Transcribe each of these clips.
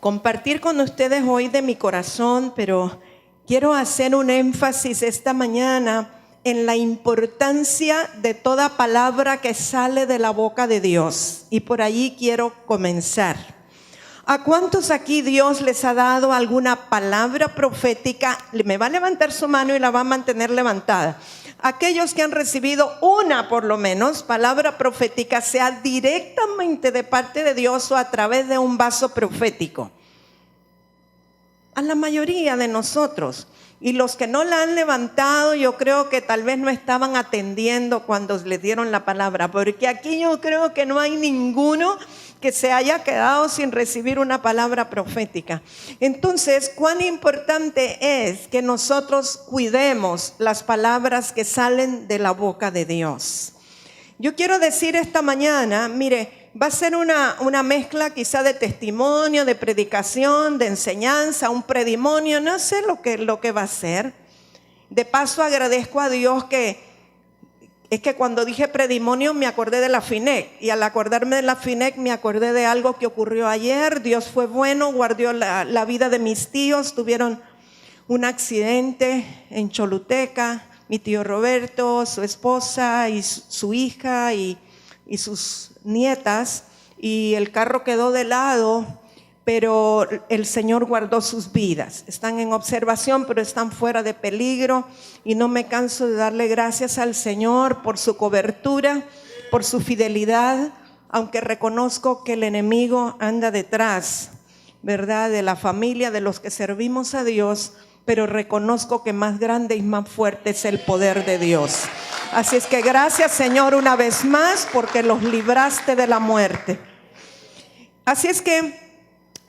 compartir con ustedes hoy de mi corazón, pero quiero hacer un énfasis esta mañana en la importancia de toda palabra que sale de la boca de Dios. Y por allí quiero comenzar. ¿A cuántos aquí Dios les ha dado alguna palabra profética? Me va a levantar su mano y la va a mantener levantada. Aquellos que han recibido una, por lo menos, palabra profética, sea directamente de parte de Dios o a través de un vaso profético. A la mayoría de nosotros. Y los que no la han levantado, yo creo que tal vez no estaban atendiendo cuando les dieron la palabra, porque aquí yo creo que no hay ninguno que se haya quedado sin recibir una palabra profética. Entonces, cuán importante es que nosotros cuidemos las palabras que salen de la boca de Dios. Yo quiero decir esta mañana, mire, va a ser una mezcla quizá de testimonio, de predicación, de enseñanza, un predimonio, no sé lo que va a ser. De paso agradezco a Dios que cuando dije predimonio me acordé de la FINEC, y al acordarme de la FINEC me acordé de algo que ocurrió ayer. Dios fue bueno, guardó la vida de mis tíos, tuvieron un accidente en Choluteca, mi tío Roberto, su esposa y su hija y sus nietas, y el carro quedó de lado, pero el Señor guardó sus vidas. Están en observación, pero están fuera de peligro, y no me canso de darle gracias al Señor por su cobertura, por su fidelidad, aunque reconozco que el enemigo anda detrás, ¿verdad?, de la familia, de los que servimos a Dios, pero reconozco que más grande y más fuerte es el poder de Dios. Así es que gracias, Señor, una vez más, porque los libraste de la muerte. Así es que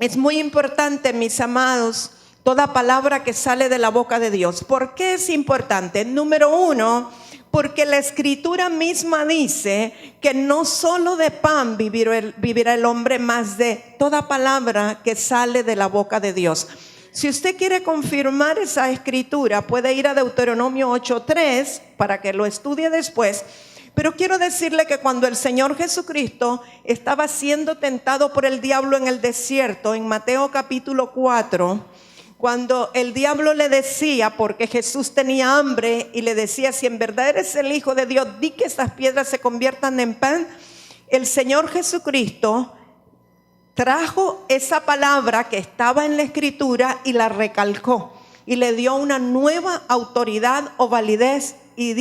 es muy importante, mis amados, toda palabra que sale de la boca de Dios. ¿Por qué es importante? Número uno, porque la Escritura misma dice que no solo de pan vivirá el hombre, más de toda palabra que sale de la boca de Dios. Si usted quiere confirmar esa escritura, puede ir a Deuteronomio 8:3 para que lo estudie después. Pero quiero decirle que cuando el Señor Jesucristo estaba siendo tentado por el diablo en el desierto, en Mateo capítulo 4, cuando el diablo le decía, porque Jesús tenía hambre, y le decía: si en verdad eres el Hijo de Dios, di que estas piedras se conviertan en pan. El Señor Jesucristo trajo esa palabra que estaba en la Escritura y la recalcó, y le dio una nueva autoridad o validez, y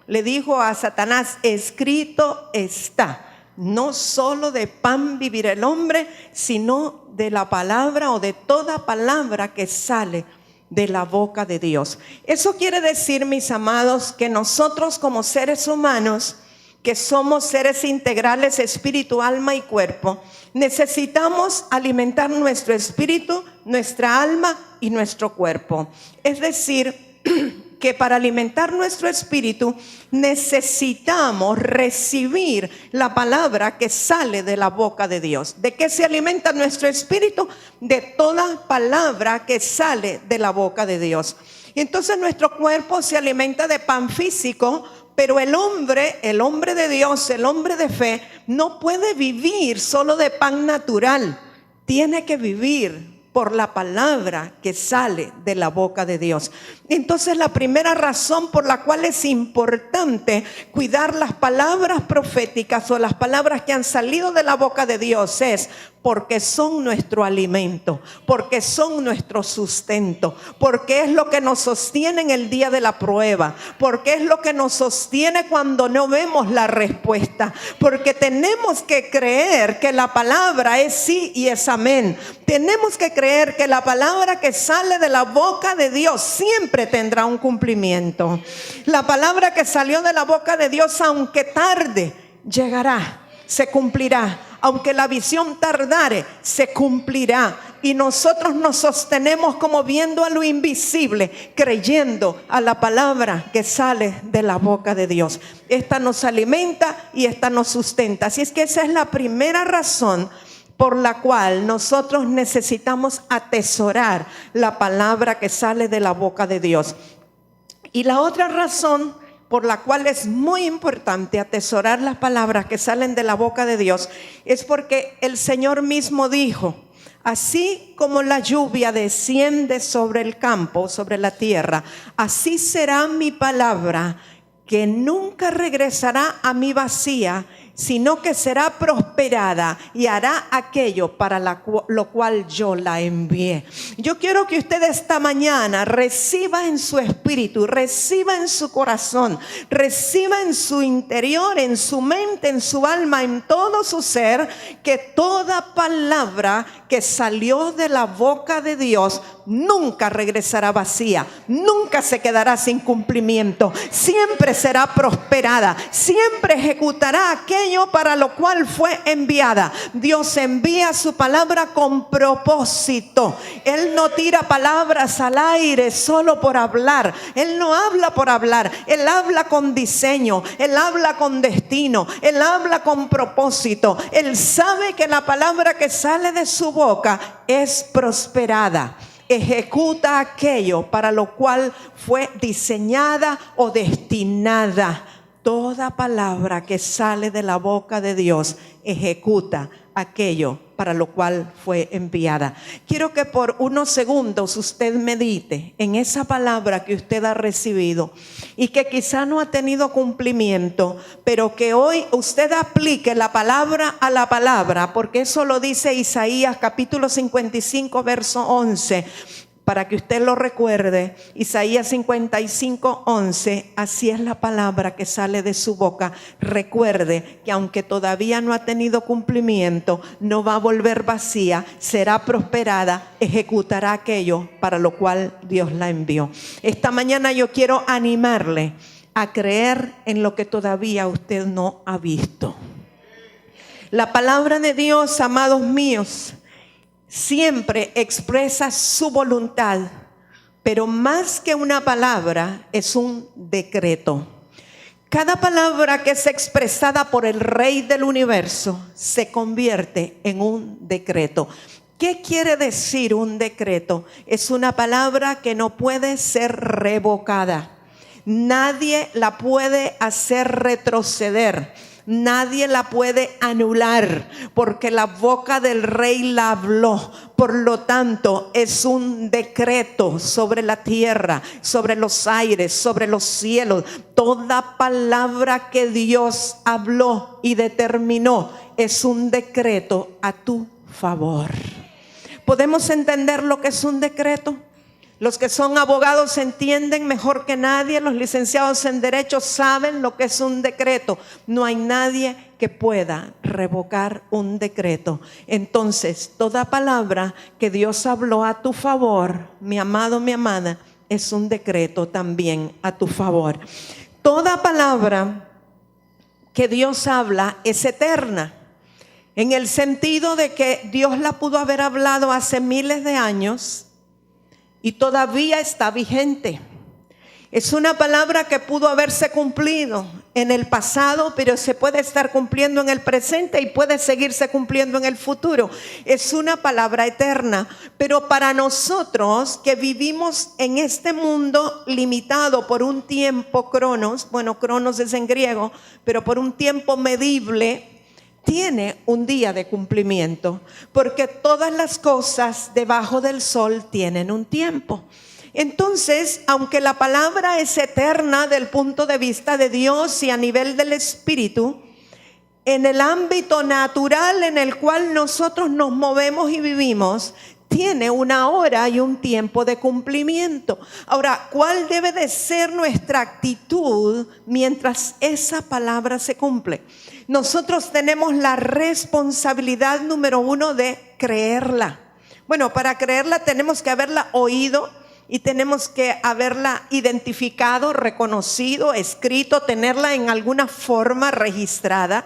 le dijo a Satanás: escrito está, no solo de pan vivirá el hombre, sino de la palabra o de toda palabra que sale de la boca de Dios. Eso quiere decir, mis amados, que nosotros como seres humanos, que somos seres integrales, espíritu, alma y cuerpo, necesitamos alimentar nuestro espíritu, nuestra alma y nuestro cuerpo. Es decir, que para alimentar nuestro espíritu necesitamos recibir la palabra que sale de la boca de Dios. ¿De qué se alimenta nuestro espíritu? De toda palabra que sale de la boca de Dios. Y entonces nuestro cuerpo se alimenta de pan físico, pero el hombre de Dios, el hombre de fe, no puede vivir solo de pan natural. Tiene que vivir por la palabra que sale de la boca de Dios. Entonces, la primera razón por la cual es importante cuidar las palabras proféticas o las palabras que han salido de la boca de Dios es porque son nuestro alimento, porque son nuestro sustento, porque es lo que nos sostiene en el día de la prueba, porque es lo que nos sostiene cuando no vemos la respuesta, porque tenemos que creer que la palabra es sí y es amén. Tenemos que creer que la palabra que sale de la boca de Dios siempre tendrá un cumplimiento. La palabra que salió de la boca de Dios, aunque tarde, llegará, se cumplirá. Aunque la visión tardare, se cumplirá. Y nosotros nos sostenemos como viendo a lo invisible, creyendo a la palabra que sale de la boca de Dios. Esta nos alimenta y esta nos sustenta. Así es que esa es la primera razón por la cual nosotros necesitamos atesorar la palabra que sale de la boca de Dios. Y la otra razón por la cual es muy importante atesorar las palabras que salen de la boca de Dios es porque el Señor mismo dijo: Así como la lluvia desciende sobre el campo, sobre la tierra, así será mi palabra, que nunca regresará a mí vacía, sino que será prosperada y hará aquello para lo cual yo la envié. Yo quiero que usted esta mañana reciba en su espíritu, reciba en su corazón, reciba en su interior, en su mente, en su alma, en todo su ser, que toda palabra que salió de la boca de Dios nunca regresará vacía, nunca se quedará sin cumplimiento, siempre será prosperada, siempre ejecutará aquello para lo cual fue enviada. Dios envía su palabra con propósito. Él no tira palabras al aire solo por hablar. Él no habla por hablar. Él habla con diseño, Él habla con destino, Él habla con propósito. Él sabe que la palabra que sale de su boca es prosperada. Ejecuta aquello para lo cual fue diseñada o destinada. Toda palabra que sale de la boca de Dios ejecuta aquello para lo cual fue enviada. Quiero que por unos segundos usted medite en esa palabra que usted ha recibido y que quizá no ha tenido cumplimiento, pero que hoy usted aplique la palabra a la palabra, porque eso lo dice Isaías capítulo 55 verso 11. Para que usted lo recuerde, Isaías 55:11, así es la palabra que sale de su boca. Recuerde que aunque todavía no ha tenido cumplimiento, no va a volver vacía, será prosperada, ejecutará aquello para lo cual Dios la envió. Esta mañana yo quiero animarle a creer en lo que todavía usted no ha visto. La palabra de Dios, amados míos, siempre expresa su voluntad, pero más que una palabra es un decreto. Cada palabra que es expresada por el Rey del universo se convierte en un decreto. ¿Qué quiere decir un decreto? Es una palabra que no puede ser revocada. Nadie la puede hacer retroceder. Nadie la puede anular porque la boca del Rey la habló. Por lo tanto, es un decreto sobre la tierra, sobre los aires, sobre los cielos. Toda palabra que Dios habló y determinó es un decreto a tu favor. ¿Podemos entender lo que es un decreto? Los que son abogados entienden mejor que nadie. Los licenciados en Derecho saben lo que es un decreto. No hay nadie que pueda revocar un decreto. Entonces, toda palabra que Dios habló a tu favor, mi amado, mi amada, es un decreto también a tu favor. Toda palabra que Dios habla es eterna, en el sentido de que Dios la pudo haber hablado hace miles de años y todavía está vigente. Es una palabra que pudo haberse cumplido en el pasado, pero se puede estar cumpliendo en el presente y puede seguirse cumpliendo en el futuro. Es una palabra eterna, pero para nosotros que vivimos en este mundo limitado por un tiempo cronos, bueno, cronos es en griego, pero por un tiempo medible, tiene un día de cumplimiento, porque todas las cosas debajo del sol tienen un tiempo. Entonces, aunque la palabra es eterna del punto de vista de Dios y a nivel del Espíritu, en el ámbito natural en el cual nosotros nos movemos y vivimos, tiene una hora y un tiempo de cumplimiento. Ahora, ¿cuál debe de ser nuestra actitud mientras esa palabra se cumple? Nosotros tenemos la responsabilidad número 1 de creerla. Bueno, para creerla tenemos que haberla oído y tenemos que haberla identificado, reconocido, escrito, tenerla en alguna forma registrada.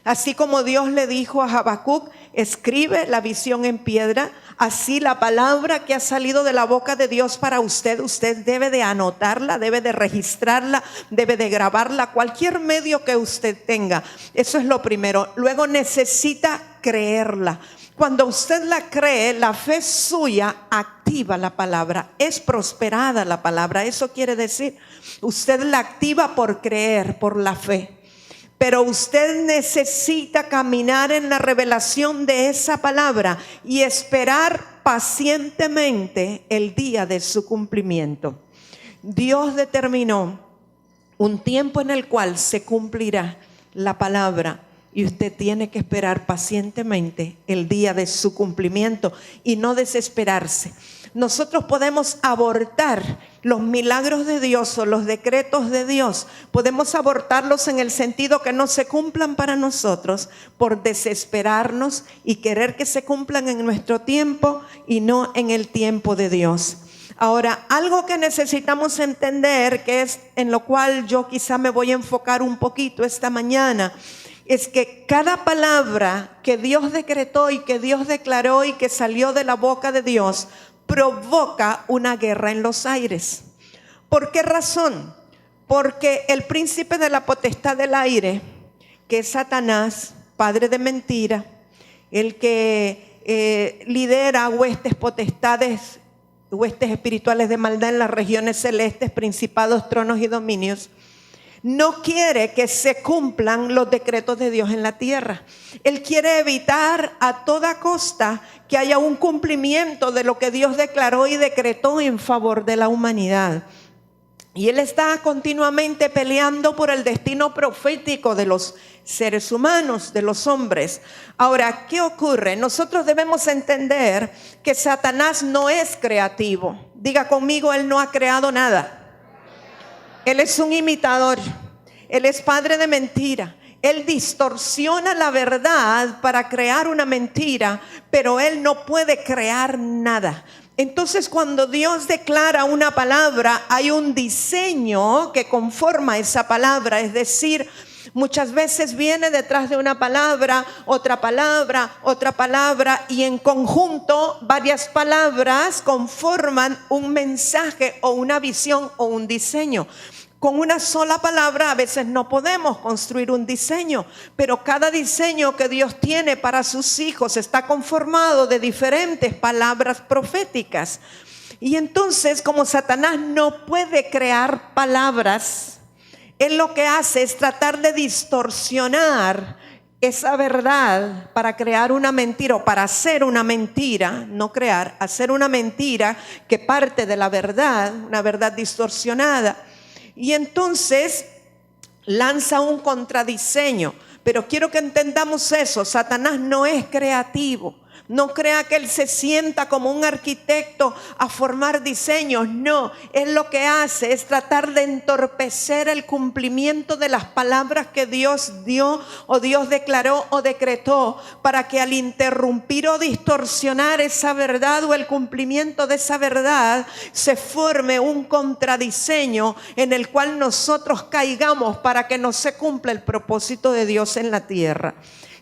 Así como Dios le dijo a Habacuc, escribe la visión en piedra, así la palabra que ha salido de la boca de Dios para usted, usted debe de anotarla, debe de registrarla, debe de grabarla, cualquier medio que usted tenga. Eso es lo primero. Luego necesita creerla. Cuando usted la cree, la fe suya activa la palabra, es prosperada la palabra. Eso quiere decir, usted la activa por creer, por la fe. pero usted necesita caminar en la revelación de esa palabra y esperar pacientemente el día de su cumplimiento. Dios determinó un tiempo en el cual se cumplirá la palabra y usted tiene que esperar pacientemente el día de su cumplimiento y no desesperarse. Nosotros podemos abortar los milagros de Dios o los decretos de Dios. Podemos abortarlos en el sentido que no se cumplan para nosotros por desesperarnos y querer que se cumplan en nuestro tiempo y no en el tiempo de Dios. Ahora, algo que necesitamos entender, que es en lo cual yo quizá me voy a enfocar un poquito esta mañana, es que cada palabra que Dios decretó y que Dios declaró y que salió de la boca de Dios provoca una guerra en los aires. ¿Por qué razón? Porque el príncipe de la potestad del aire, que es Satanás, padre de mentira, el que lidera huestes potestades, huestes espirituales de maldad en las regiones celestes, principados, tronos y dominios, no quiere que se cumplan los decretos de Dios en la tierra. Él quiere evitar a toda costa que haya un cumplimiento de lo que Dios declaró y decretó en favor de la humanidad. Y él está continuamente peleando por el destino profético de los seres humanos, de los hombres. Ahora, ¿qué ocurre? Nosotros debemos entender que Satanás no es creativo. Diga conmigo, él no ha creado nada. Él es un imitador, él es padre de mentira, él distorsiona la verdad para crear una mentira, pero él no puede crear nada. Entonces, cuando Dios declara una palabra, hay un diseño que conforma esa palabra, es decir, muchas veces viene detrás de una palabra, otra palabra, y en conjunto varias palabras conforman un mensaje o una visión o un diseño. Con una sola palabra a veces no podemos construir un diseño, pero cada diseño que Dios tiene para sus hijos está conformado de diferentes palabras proféticas. Y entonces, como Satanás no puede crear palabras, él lo que hace es tratar de distorsionar esa verdad para crear una mentira o para hacer una mentira, no crear, hacer una mentira que parte de la verdad, una verdad distorsionada. Y entonces lanza un contradiseño. Pero quiero que entendamos eso. Satanás no es creativo. No crea que él se sienta como un arquitecto a formar diseños. No, él lo que hace es tratar de entorpecer el cumplimiento de las palabras que Dios dio o Dios declaró o decretó, para que al interrumpir o distorsionar esa verdad o el cumplimiento de esa verdad se forme un contradiseño en el cual nosotros caigamos para que no se cumpla el propósito de Dios en la tierra.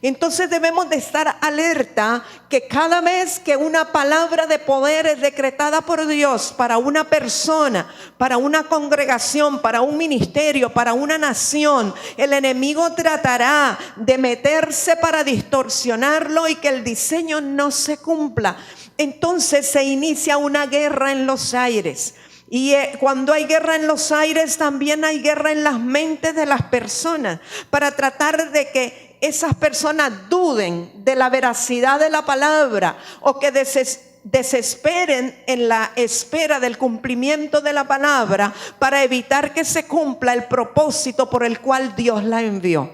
Entonces debemos de estar alerta que cada vez que una palabra de poder es decretada por Dios para una persona, para una congregación, para un ministerio, para una nación, el enemigo tratará de meterse para distorsionarlo y que el diseño no se cumpla. Entonces se inicia una guerra en los aires. Y cuando hay guerra en los aires, también hay guerra en las mentes de las personas, para tratar de que esas personas duden de la veracidad de la palabra o que desesperen en la espera del cumplimiento de la palabra, para evitar que se cumpla el propósito por el cual Dios la envió.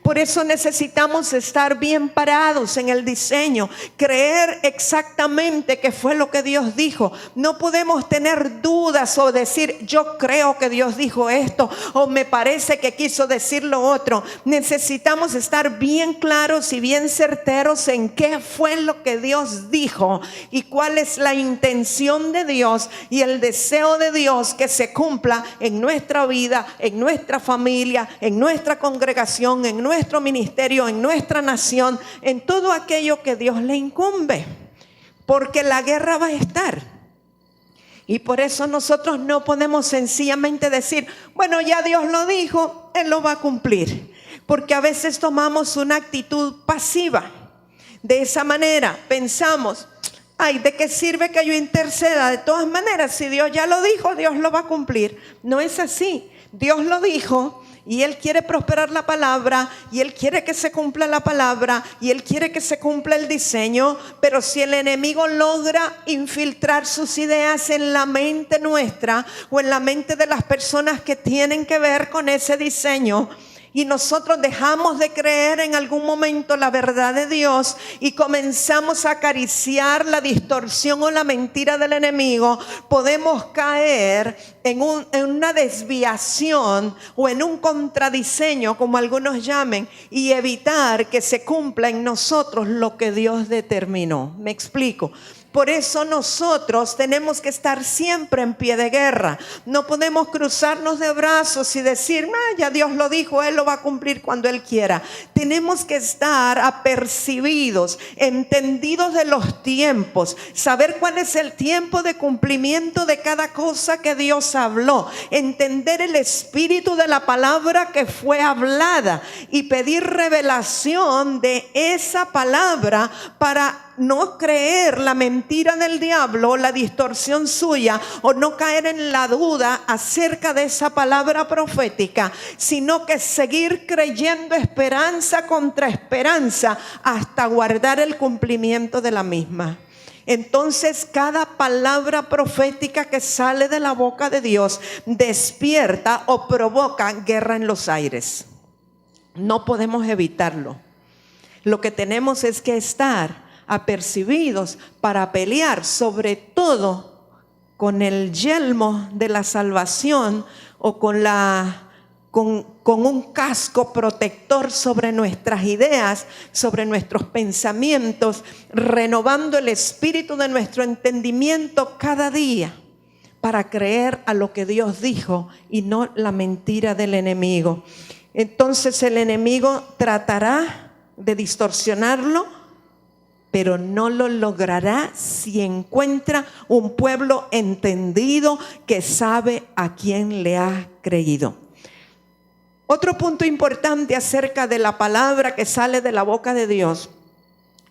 Por eso necesitamos estar bien parados en el diseño, creer exactamente qué fue lo que Dios dijo. No podemos tener dudas o decir yo creo que Dios dijo esto o me parece que quiso decir lo otro. Necesitamos estar bien claros y bien certeros en qué fue lo que Dios dijo y cuál es la intención de Dios y el deseo de Dios que se cumpla en nuestra vida, en nuestra familia, en nuestra congregación, en nuestro ministerio, en nuestra nación, en todo aquello que Dios le incumbe, porque la guerra va a estar. Y por eso nosotros no podemos sencillamente decir, bueno, ya Dios lo dijo, Él lo va a cumplir, porque a veces tomamos una actitud pasiva. De esa manera pensamos, Ay, ¿de qué sirve que yo interceda? De todas maneras, si Dios ya lo dijo, Dios lo va a cumplir. No es así. Dios lo dijo y Él quiere prosperar la palabra y Él quiere que se cumpla la palabra y Él quiere que se cumpla el diseño. Pero si el enemigo logra infiltrar sus ideas en la mente nuestra o en la mente de las personas que tienen que ver con ese diseño, y nosotros dejamos de creer en algún momento la verdad de Dios y comenzamos a acariciar la distorsión o la mentira del enemigo, podemos caer en una desviación o en un contradiseño, como algunos llamen, y evitar que se cumpla en nosotros lo que Dios determinó. Me explico. Por eso nosotros tenemos que estar siempre en pie de guerra. No podemos cruzarnos de brazos y decir, ya Dios lo dijo, Él lo va a cumplir cuando Él quiera. Tenemos que estar apercibidos, entendidos de los tiempos, saber cuál es el tiempo de cumplimiento de cada cosa que Dios habló, entender el espíritu de la palabra que fue hablada y pedir revelación de esa palabra para no creer la mentira del diablo, la distorsión suya, o no caer en la duda acerca de esa palabra profética, sino que seguir creyendo esperanza contra esperanza hasta guardar el cumplimiento de la misma. Entonces cada palabra profética que sale de la boca de Dios despierta o provoca guerra en los aires. No podemos evitarlo. Lo que tenemos es que estar apercibidos para pelear, sobre todo con el yelmo de la salvación o con un casco protector sobre nuestras ideas, sobre nuestros pensamientos, renovando el espíritu de nuestro entendimiento cada día para creer a lo que Dios dijo y no la mentira del enemigo. Entonces el enemigo tratará de distorsionarlo, pero no lo logrará si encuentra un pueblo entendido que sabe a quién le ha creído. Otro punto importante acerca de la palabra que sale de la boca de Dios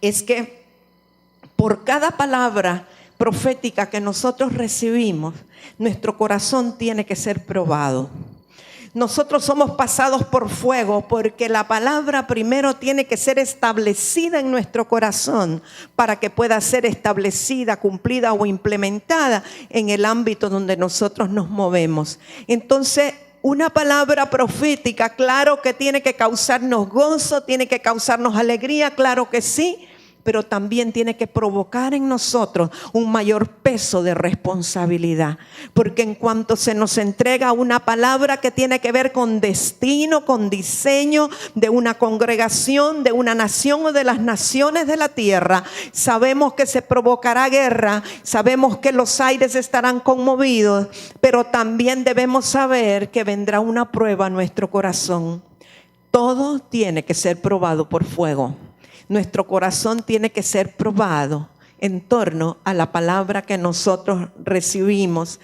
es que por cada palabra profética que nosotros recibimos, nuestro corazón tiene que ser probado. Nosotros somos pasados por fuego porque la palabra primero tiene que ser establecida en nuestro corazón para que pueda ser establecida, cumplida o implementada en el ámbito donde nosotros nos movemos. Entonces, una palabra profética, claro que tiene que causarnos gozo, tiene que causarnos alegría, claro que sí, pero también tiene que provocar en nosotros un mayor peso de responsabilidad. Porque en cuanto se nos entrega una palabra que tiene que ver con destino, con diseño de una congregación, de una nación o de las naciones de la tierra, sabemos que se provocará guerra, sabemos que los aires estarán conmovidos, pero también debemos saber que vendrá una prueba a nuestro corazón. Todo tiene que ser probado por fuego. Nuestro corazón tiene que ser probado en torno a la palabra que nosotros recibimos.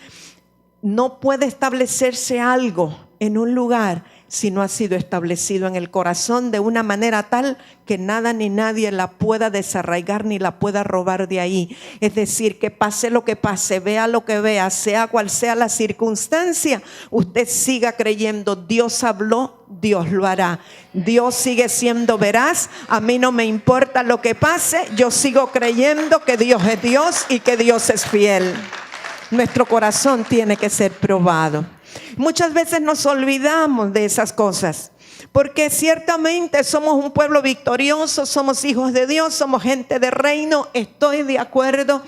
No puede establecerse algo en un lugar si no ha sido establecido en el corazón de una manera tal que nada ni nadie la pueda desarraigar ni la pueda robar de ahí. Es decir, que pase lo que pase, vea lo que vea, sea cual sea la circunstancia, usted siga creyendo, Dios habló, Dios lo hará. Dios sigue siendo veraz, a mí no me importa lo que pase, yo sigo creyendo que Dios es Dios y que Dios es fiel. Nuestro corazón tiene que ser probado. Muchas veces nos olvidamos de esas cosas, porque ciertamente somos un pueblo victorioso, somos hijos de Dios, somos gente de reino, estoy de acuerdo,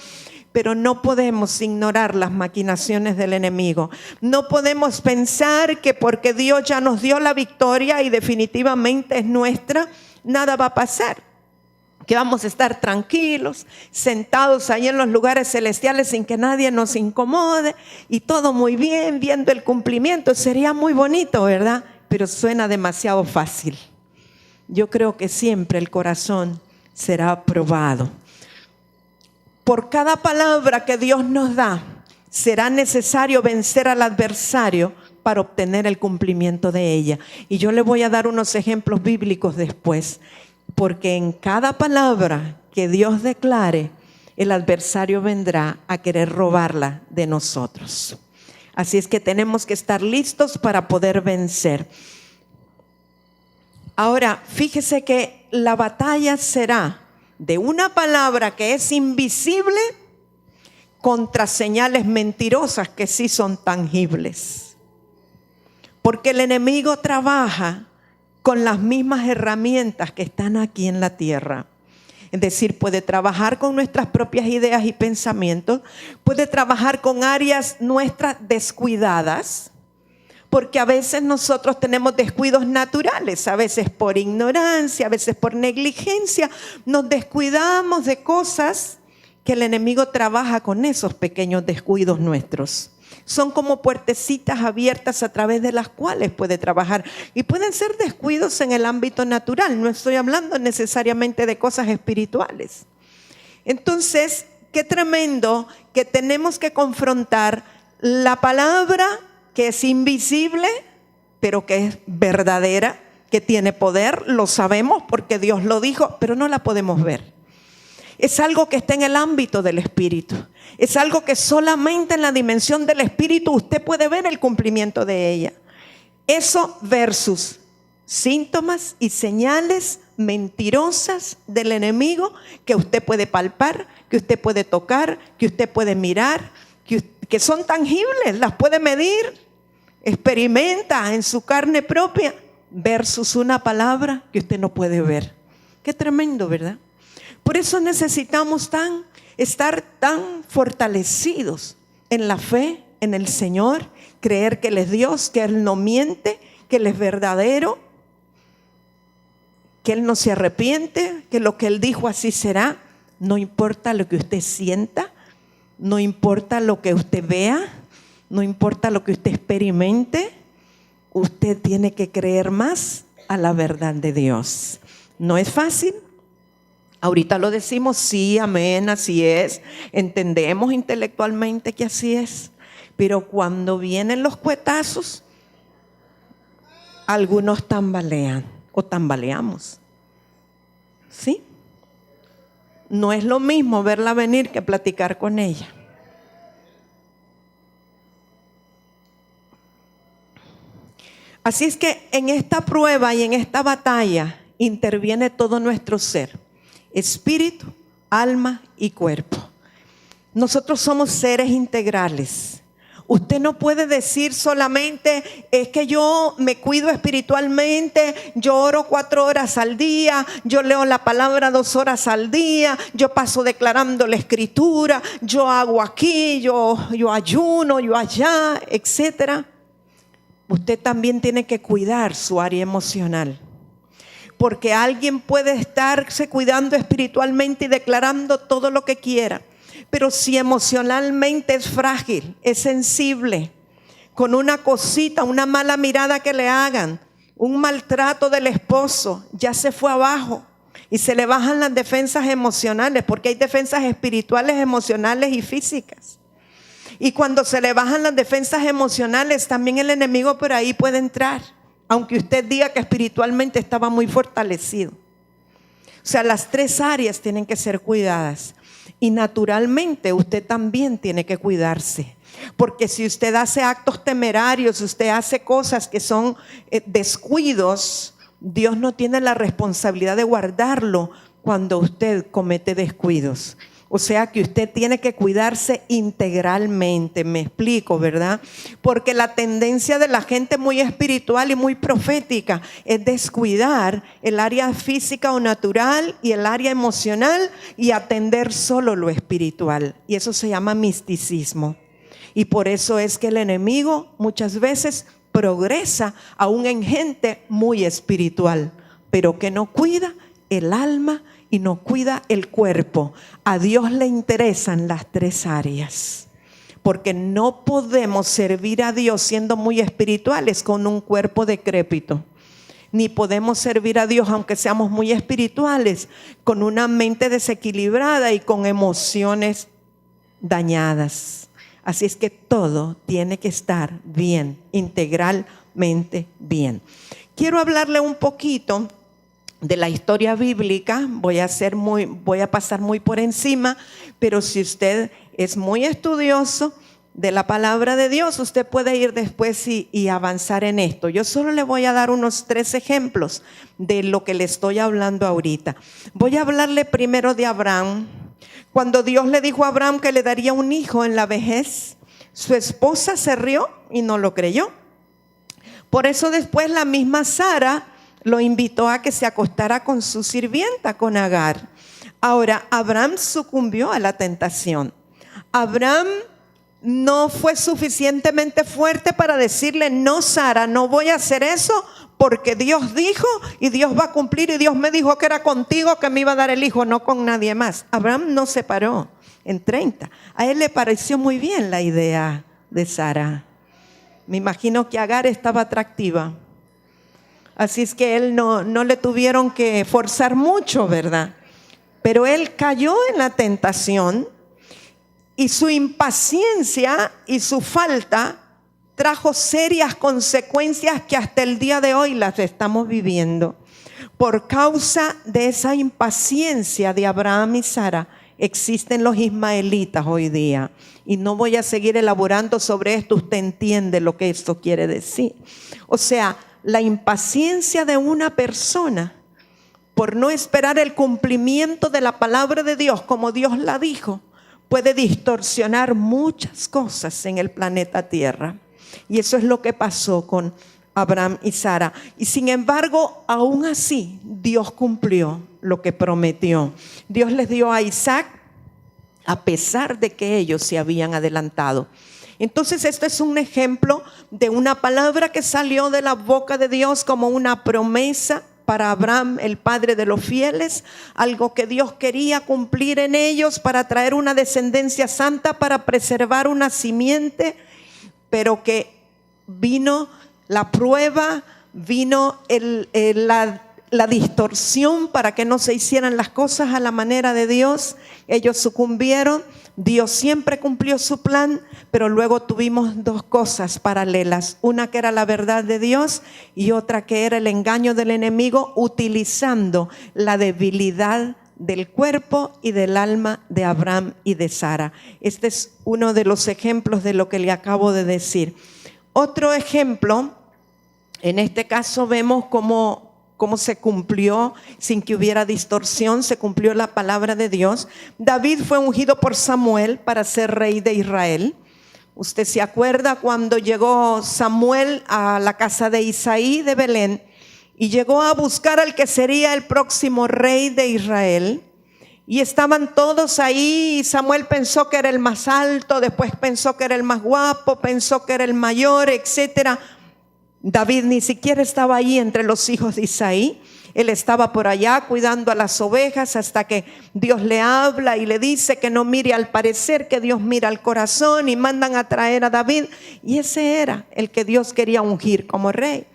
pero no podemos ignorar las maquinaciones del enemigo. No podemos pensar que porque Dios ya nos dio la victoria y definitivamente es nuestra, nada va a pasar. Que vamos a estar tranquilos, sentados ahí en los lugares celestiales sin que nadie nos incomode y todo muy bien, viendo el cumplimiento. Sería muy bonito, ¿verdad? Pero suena demasiado fácil. Yo creo que siempre el corazón será probado. Por cada palabra que Dios nos da, será necesario vencer al adversario para obtener el cumplimiento de ella. Y yo le voy a dar unos ejemplos bíblicos después. Porque en cada palabra que Dios declare, el adversario vendrá a querer robarla de nosotros. Así es que tenemos que estar listos para poder vencer. Ahora, fíjese que la batalla será de una palabra que es invisible contra señales mentirosas que sí son tangibles. Porque el enemigo trabaja con las mismas herramientas que están aquí en la tierra. Es decir, puede trabajar con nuestras propias ideas y pensamientos, puede trabajar con áreas nuestras descuidadas, porque a veces nosotros tenemos descuidos naturales, a veces por ignorancia, a veces por negligencia, nos descuidamos de cosas que el enemigo trabaja con esos pequeños descuidos nuestros. Son como puertecitas abiertas a través de las cuales puede trabajar. Y pueden ser descuidos en el ámbito natural. No estoy hablando necesariamente de cosas espirituales. Entonces, qué tremendo que tenemos que confrontar la palabra que es invisible, pero que es verdadera, que tiene poder. Lo sabemos porque Dios lo dijo, pero no la podemos ver. Es algo que está en el ámbito del Espíritu. Es algo que solamente en la dimensión del Espíritu usted puede ver el cumplimiento de ella. Eso versus síntomas y señales mentirosas del enemigo que usted puede palpar, que usted puede tocar, que usted puede mirar, que son tangibles, las puede medir, experimenta en su carne propia, versus una palabra que usted no puede ver. Qué tremendo, ¿verdad? Por eso necesitamos estar tan fortalecidos en la fe, en el Señor, creer que Él es Dios, que Él no miente, que Él es verdadero, que Él no se arrepiente, que lo que Él dijo así será. No importa lo que usted sienta, no importa lo que usted vea, no importa lo que usted experimente, usted tiene que creer más a la verdad de Dios. No es fácil. Ahorita lo decimos, sí, amén, así es. Entendemos intelectualmente que así es. Pero cuando vienen los cuetazos, algunos tambalean o tambaleamos. ¿Sí? No es lo mismo verla venir que platicar con ella. Así es que en esta prueba y en esta batalla interviene todo nuestro ser. Espíritu, alma y cuerpo. Nosotros somos seres integrales. Usted no puede decir solamente es que yo me cuido espiritualmente, yo oro 4 horas al día, yo leo la palabra 2 horas al día, yo paso declarando la escritura, yo hago aquí, yo ayuno, yo allá, etc. Usted también tiene que cuidar su área emocional. Porque alguien puede estarse cuidando espiritualmente y declarando todo lo que quiera. Pero si emocionalmente es frágil, es sensible, con una cosita, una mala mirada que le hagan, un maltrato del esposo, ya se fue abajo. Y se le bajan las defensas emocionales, porque hay defensas espirituales, emocionales y físicas. Y cuando se le bajan las defensas emocionales, también el enemigo por ahí puede entrar. Aunque usted diga que espiritualmente estaba muy fortalecido. O sea, las 3 áreas tienen que ser cuidadas. Y naturalmente usted también tiene que cuidarse. Porque si usted hace actos temerarios, si usted hace cosas que son descuidos, Dios no tiene la responsabilidad de guardarlo cuando usted comete descuidos. O sea que usted tiene que cuidarse integralmente, me explico, ¿verdad? Porque la tendencia de la gente muy espiritual y muy profética es descuidar el área física o natural y el área emocional y atender solo lo espiritual. Y eso se llama misticismo. Y por eso es que el enemigo muchas veces progresa aún en gente muy espiritual, pero que no cuida el alma y no cuida el cuerpo. A Dios le interesan las 3 áreas. Porque no podemos servir a Dios siendo muy espirituales con un cuerpo decrépito. Ni podemos servir a Dios, aunque seamos muy espirituales, con una mente desequilibrada y con emociones dañadas. Así es que todo tiene que estar bien, integralmente bien. Quiero hablarle un poquito de la historia bíblica, voy a pasar muy por encima, pero si usted es muy estudioso de la palabra de Dios, usted puede ir después y avanzar en esto. Yo solo le voy a dar unos 3 ejemplos de lo que le estoy hablando ahorita. Voy a hablarle primero de Abraham. Cuando Dios le dijo a Abraham que le daría un hijo en la vejez, su esposa se rió y no lo creyó. Por eso después la misma Sara lo invitó a que se acostara con su sirvienta, con Agar. Ahora, Abraham sucumbió a la tentación. Abraham no fue suficientemente fuerte para decirle: no, Sara, no voy a hacer eso porque Dios dijo y Dios va a cumplir, y Dios me dijo que era contigo que me iba a dar el hijo, no con nadie más. Abraham no se paró en 30. A él le pareció muy bien la idea de Sara. Me imagino que Agar estaba atractiva. Así es que él no le tuvieron que forzar mucho, ¿verdad? Pero él cayó en la tentación, y su impaciencia y su falta trajo serias consecuencias que hasta el día de hoy las estamos viviendo. Por causa de esa impaciencia de Abraham y Sara, existen los ismaelitas hoy día. Y no voy a seguir elaborando sobre esto, usted entiende lo que esto quiere decir. O sea, la impaciencia de una persona por no esperar el cumplimiento de la palabra de Dios como Dios la dijo, puede distorsionar muchas cosas en el planeta Tierra. Y eso es lo que pasó con Abraham y Sara. Y sin embargo, aún así, Dios cumplió lo que prometió. Dios les dio a Isaac a pesar de que ellos se habían adelantado. Entonces, esto es un ejemplo de una palabra que salió de la boca de Dios como una promesa para Abraham, el padre de los fieles, algo que Dios quería cumplir en ellos para traer una descendencia santa, para preservar una simiente, pero que vino la prueba, vino la distorsión para que no se hicieran las cosas a la manera de Dios. Ellos sucumbieron. Dios siempre cumplió su plan, pero luego tuvimos 2 cosas paralelas. Una que era la verdad de Dios y otra que era el engaño del enemigo, utilizando la debilidad del cuerpo y del alma de Abraham y de Sara. Este es uno de los ejemplos de lo que le acabo de decir. Otro ejemplo, en este caso vemos cómo se cumplió sin que hubiera distorsión, se cumplió la palabra de Dios. David fue ungido por Samuel para ser rey de Israel. Usted se acuerda cuando llegó Samuel a la casa de Isaí de Belén y llegó a buscar al que sería el próximo rey de Israel. Y estaban todos ahí y Samuel pensó que era el más alto, después pensó que era el más guapo, pensó que era el mayor, etcétera. David ni siquiera estaba ahí entre los hijos de Isaí. Él estaba por allá cuidando a las ovejas hasta que Dios le habla y le dice que no mire al parecer, que Dios mira al corazón, y mandan a traer a David. Y ese era el que Dios quería ungir como rey.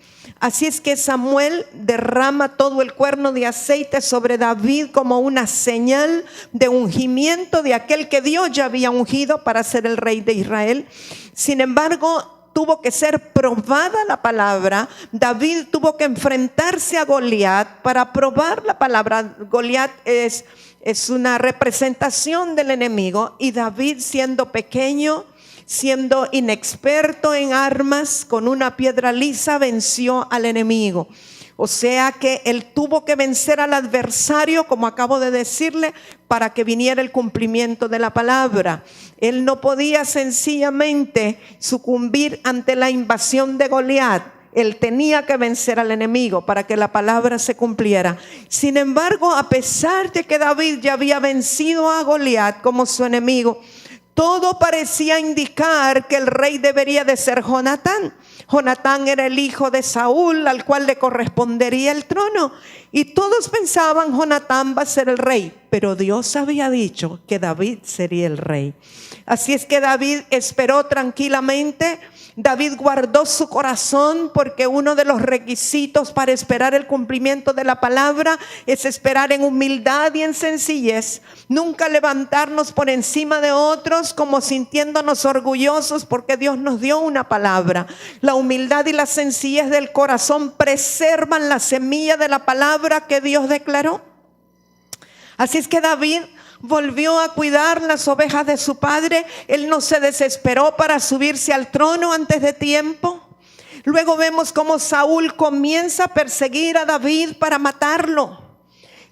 Así es que Samuel derrama todo el cuerno de aceite sobre David como una señal de ungimiento de aquel que Dios ya había ungido para ser el rey de Israel. Sin embargo, tuvo que ser probada la palabra. David tuvo que enfrentarse a Goliat para probar la palabra. Goliat es una representación del enemigo, y David, siendo pequeño, siendo inexperto en armas, con una piedra lisa venció al enemigo. O sea que él tuvo que vencer al adversario, como acabo de decirle, para que viniera el cumplimiento de la palabra. Él no podía sencillamente sucumbir ante la invasión de Goliat. Él tenía que vencer al enemigo para que la palabra se cumpliera. Sin embargo, a pesar de que David ya había vencido a Goliat como su enemigo, todo parecía indicar que el rey debería de ser Jonatán. Jonatán era el hijo de Saúl, al cual le correspondería el trono. Y todos pensaban, Jonatán va a ser el rey. pero Dios había dicho que David sería el rey. Así es que David esperó tranquilamente. David guardó su corazón, porque uno de los requisitos para esperar el cumplimiento de la palabra es esperar en humildad y en sencillez. Nunca levantarnos por encima de otros como sintiéndonos orgullosos porque Dios nos dio una palabra. La humildad y la sencillez del corazón preservan la semilla de la palabra que Dios declaró. Así es que David volvió a cuidar las ovejas de su padre. Él no se desesperó para subirse al trono antes de tiempo. Luego vemos cómo Saúl comienza a perseguir a David para matarlo.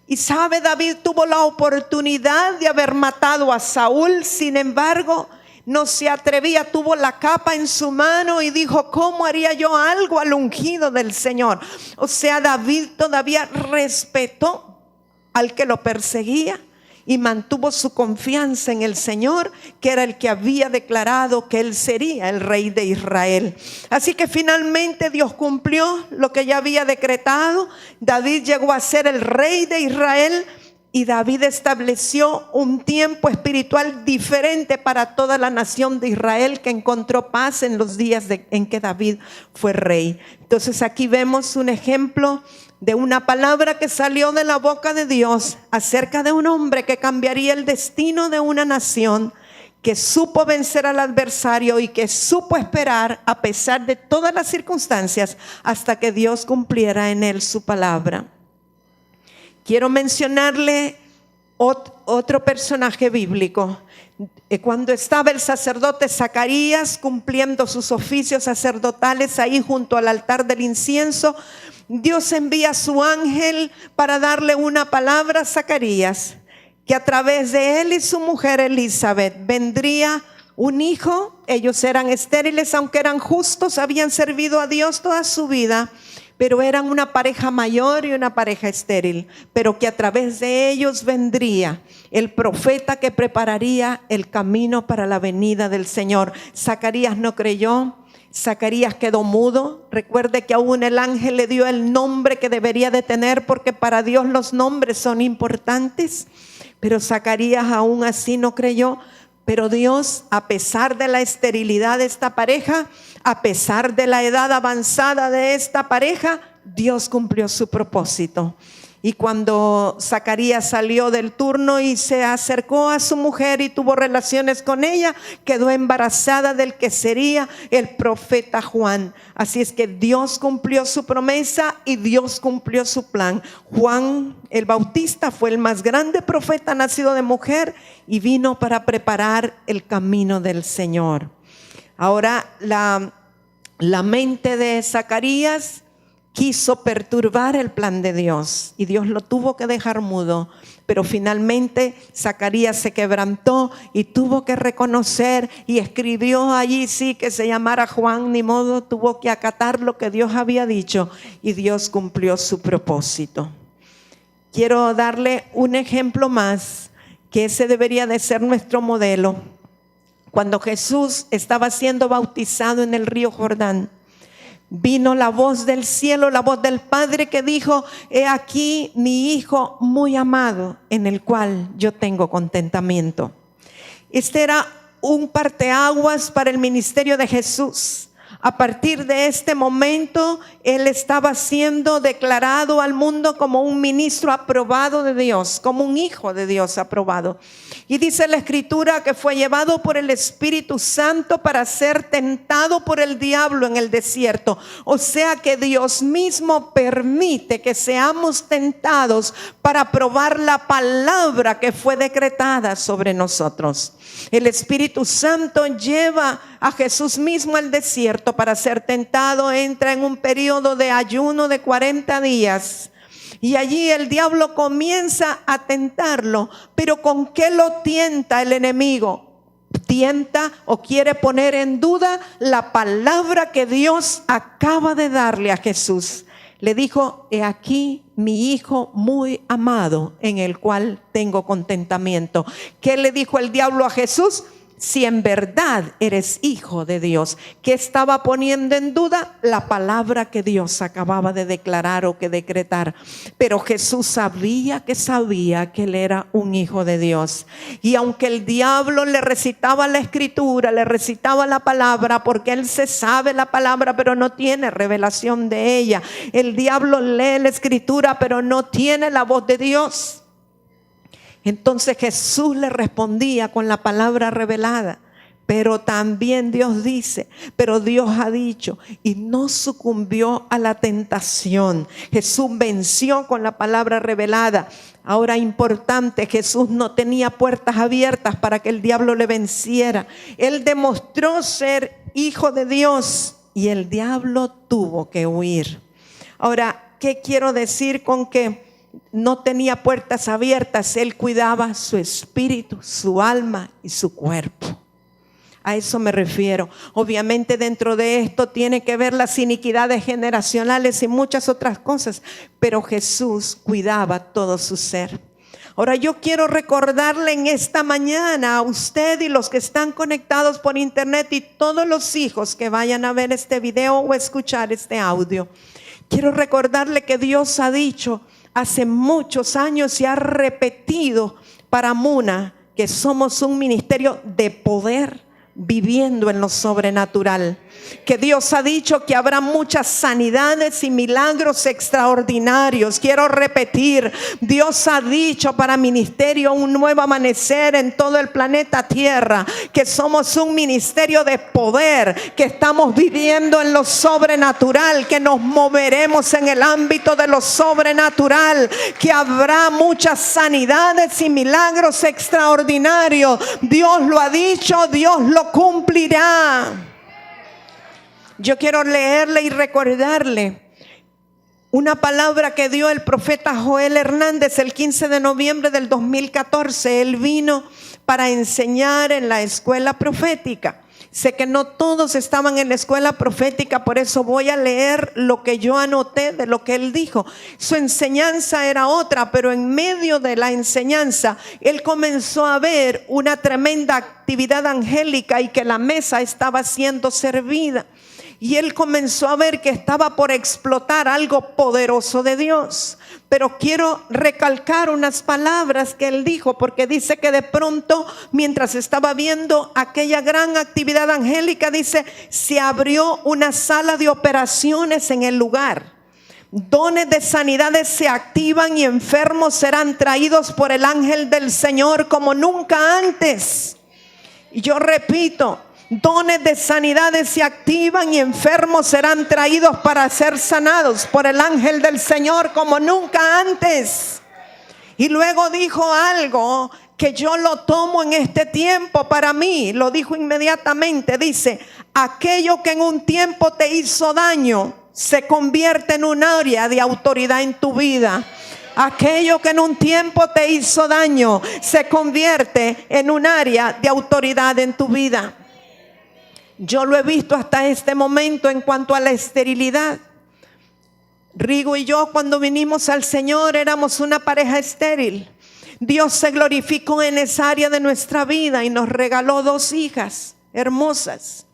Y sabe, David tuvo la oportunidad de haber matado a Saúl. Sin embargo, no se atrevía, tuvo la capa en su mano y dijo: ¿cómo haría yo algo al ungido del Señor? O sea, David todavía respetó al que lo perseguía y mantuvo su confianza en el Señor, que era el que había declarado que él sería el rey de Israel. Así que finalmente Dios cumplió lo que ya había decretado. David llegó a ser el rey de Israel, y David estableció un tiempo espiritual diferente para toda la nación de Israel, que encontró paz en los días en que David fue rey. Entonces aquí vemos un ejemplo de una palabra que salió de la boca de Dios acerca de un hombre que cambiaría el destino de una nación, que supo vencer al adversario y que supo esperar a pesar de todas las circunstancias hasta que Dios cumpliera en él su palabra. Quiero mencionarle otro personaje bíblico. Cuando estaba el sacerdote Zacarías cumpliendo sus oficios sacerdotales ahí junto al altar del incienso, Dios envía a su ángel para darle una palabra a Zacarías, que a través de él y su mujer Elizabeth vendría un hijo. Ellos eran estériles, aunque eran justos, habían servido a Dios toda su vida, pero eran una pareja mayor y una pareja estéril, pero que a través de ellos vendría el profeta que prepararía el camino para la venida del Señor. Zacarías no creyó. Zacarías quedó mudo. Recuerde que aún el ángel le dio el nombre que debería de tener, porque para Dios los nombres son importantes. Pero Zacarías aún así no creyó. Pero Dios, a pesar de la esterilidad de esta pareja, a pesar de la edad avanzada de esta pareja, Dios cumplió su propósito. Y cuando Zacarías salió del turno y se acercó a su mujer y tuvo relaciones con ella, quedó embarazada del que sería el profeta Juan. Así es que Dios cumplió su promesa y Dios cumplió su plan. Juan el Bautista fue el más grande profeta nacido de mujer y vino para preparar el camino del Señor. Ahora la mente de Zacarías quiso perturbar el plan de Dios y Dios lo tuvo que dejar mudo, pero finalmente Zacarías se quebrantó y tuvo que reconocer y escribió allí sí que se llamara Juan, ni modo, tuvo que acatar lo que Dios había dicho y Dios cumplió su propósito. Quiero darle un ejemplo más, que ese debería de ser nuestro modelo. Cuando Jesús estaba siendo bautizado en el río Jordán, vino la voz del cielo, la voz del Padre que dijo: he aquí mi Hijo muy amado, en el cual yo tengo contentamiento. Este era un parteaguas para el ministerio de Jesús. A partir de este momento, Él estaba siendo declarado al mundo como un ministro aprobado de Dios, como un hijo de Dios aprobado. Y dice la Escritura que fue llevado por el Espíritu Santo para ser tentado por el diablo en el desierto. O sea que Dios mismo permite que seamos tentados para probar la palabra que fue decretada sobre nosotros. El Espíritu Santo lleva a Jesús mismo al desierto para ser tentado. Entra en un periodo de ayuno de 40 días. Y allí el diablo comienza a tentarlo. Pero ¿con qué lo tienta el enemigo? Tienta o quiere poner en duda la palabra que Dios acaba de darle a Jesús. Le dijo: he aquí mi Hijo muy amado, en el cual tengo contentamiento. ¿Qué le dijo el diablo a Jesús? si en verdad eres hijo de Dios. ¿Qué estaba poniendo en duda? La palabra que Dios acababa de declarar o que decretar. Pero Jesús sabía que él era un hijo de Dios. Y aunque el diablo le recitaba la escritura, le recitaba la palabra, porque él se sabe la palabra pero no tiene revelación de ella. El diablo lee la escritura pero no tiene la voz de Dios. Entonces Jesús le respondía con la palabra revelada. Pero también Dios dice, pero Dios ha dicho, y no sucumbió a la tentación. Jesús venció con la palabra revelada. Ahora, importante, Jesús no tenía puertas abiertas para que el diablo le venciera. Él demostró ser hijo de Dios y el diablo tuvo que huir. Ahora, ¿qué quiero decir con que no tenía puertas abiertas? Él cuidaba su espíritu, su alma y su cuerpo. A eso me refiero. Obviamente dentro de esto tiene que ver las iniquidades generacionales y muchas otras cosas, pero Jesús cuidaba todo su ser. Ahora yo quiero recordarle en esta mañana a usted y los que están conectados por internet y todos los hijos que vayan a ver este video o escuchar este audio. Quiero recordarle que Dios ha dicho hace muchos años y ha repetido para Muna que somos un ministerio de poder, viviendo en lo sobrenatural. Que Dios ha dicho que habrá muchas sanidades y milagros extraordinarios. Quiero repetir, Dios ha dicho para ministerio un nuevo amanecer en todo el planeta Tierra, que somos un ministerio de poder, que estamos viviendo en lo sobrenatural, que nos moveremos en el ámbito de lo sobrenatural, que habrá muchas sanidades y milagros extraordinarios. Dios lo ha dicho, Dios lo cumplirá. Yo quiero leerle y recordarle una palabra que dio el profeta Joel Hernández el 15 de noviembre del 2014. Él vino para enseñar en la escuela profética. Sé que no todos estaban en la escuela profética, por eso voy a leer lo que yo anoté de lo que él dijo. Su enseñanza era otra, pero en medio de la enseñanza, él comenzó a ver una tremenda actividad angélica y que la mesa estaba siendo servida. Y él comenzó a ver que estaba por explotar algo poderoso de Dios. Pero quiero recalcar unas palabras que él dijo, porque dice que de pronto, mientras estaba viendo aquella gran actividad angélica, dice, se abrió una sala de operaciones en el lugar. Dones de sanidades se activan y enfermos serán traídos por el ángel del Señor como nunca antes. Y yo repito, dones de sanidades se activan y enfermos serán traídos para ser sanados por el ángel del Señor como nunca antes. Y luego dijo algo que yo lo tomo en este tiempo para mí. Lo dijo inmediatamente. Dice, aquello que en un tiempo te hizo daño se convierte en un área de autoridad en tu vida. Aquello que en un tiempo te hizo daño se convierte en un área de autoridad en tu vida. Yo lo he visto hasta este momento en cuanto a la esterilidad. Rigo y yo, cuando vinimos al Señor, éramos una pareja estéril. Dios se glorificó en esa área de nuestra vida y nos regaló 2 hijas hermosas.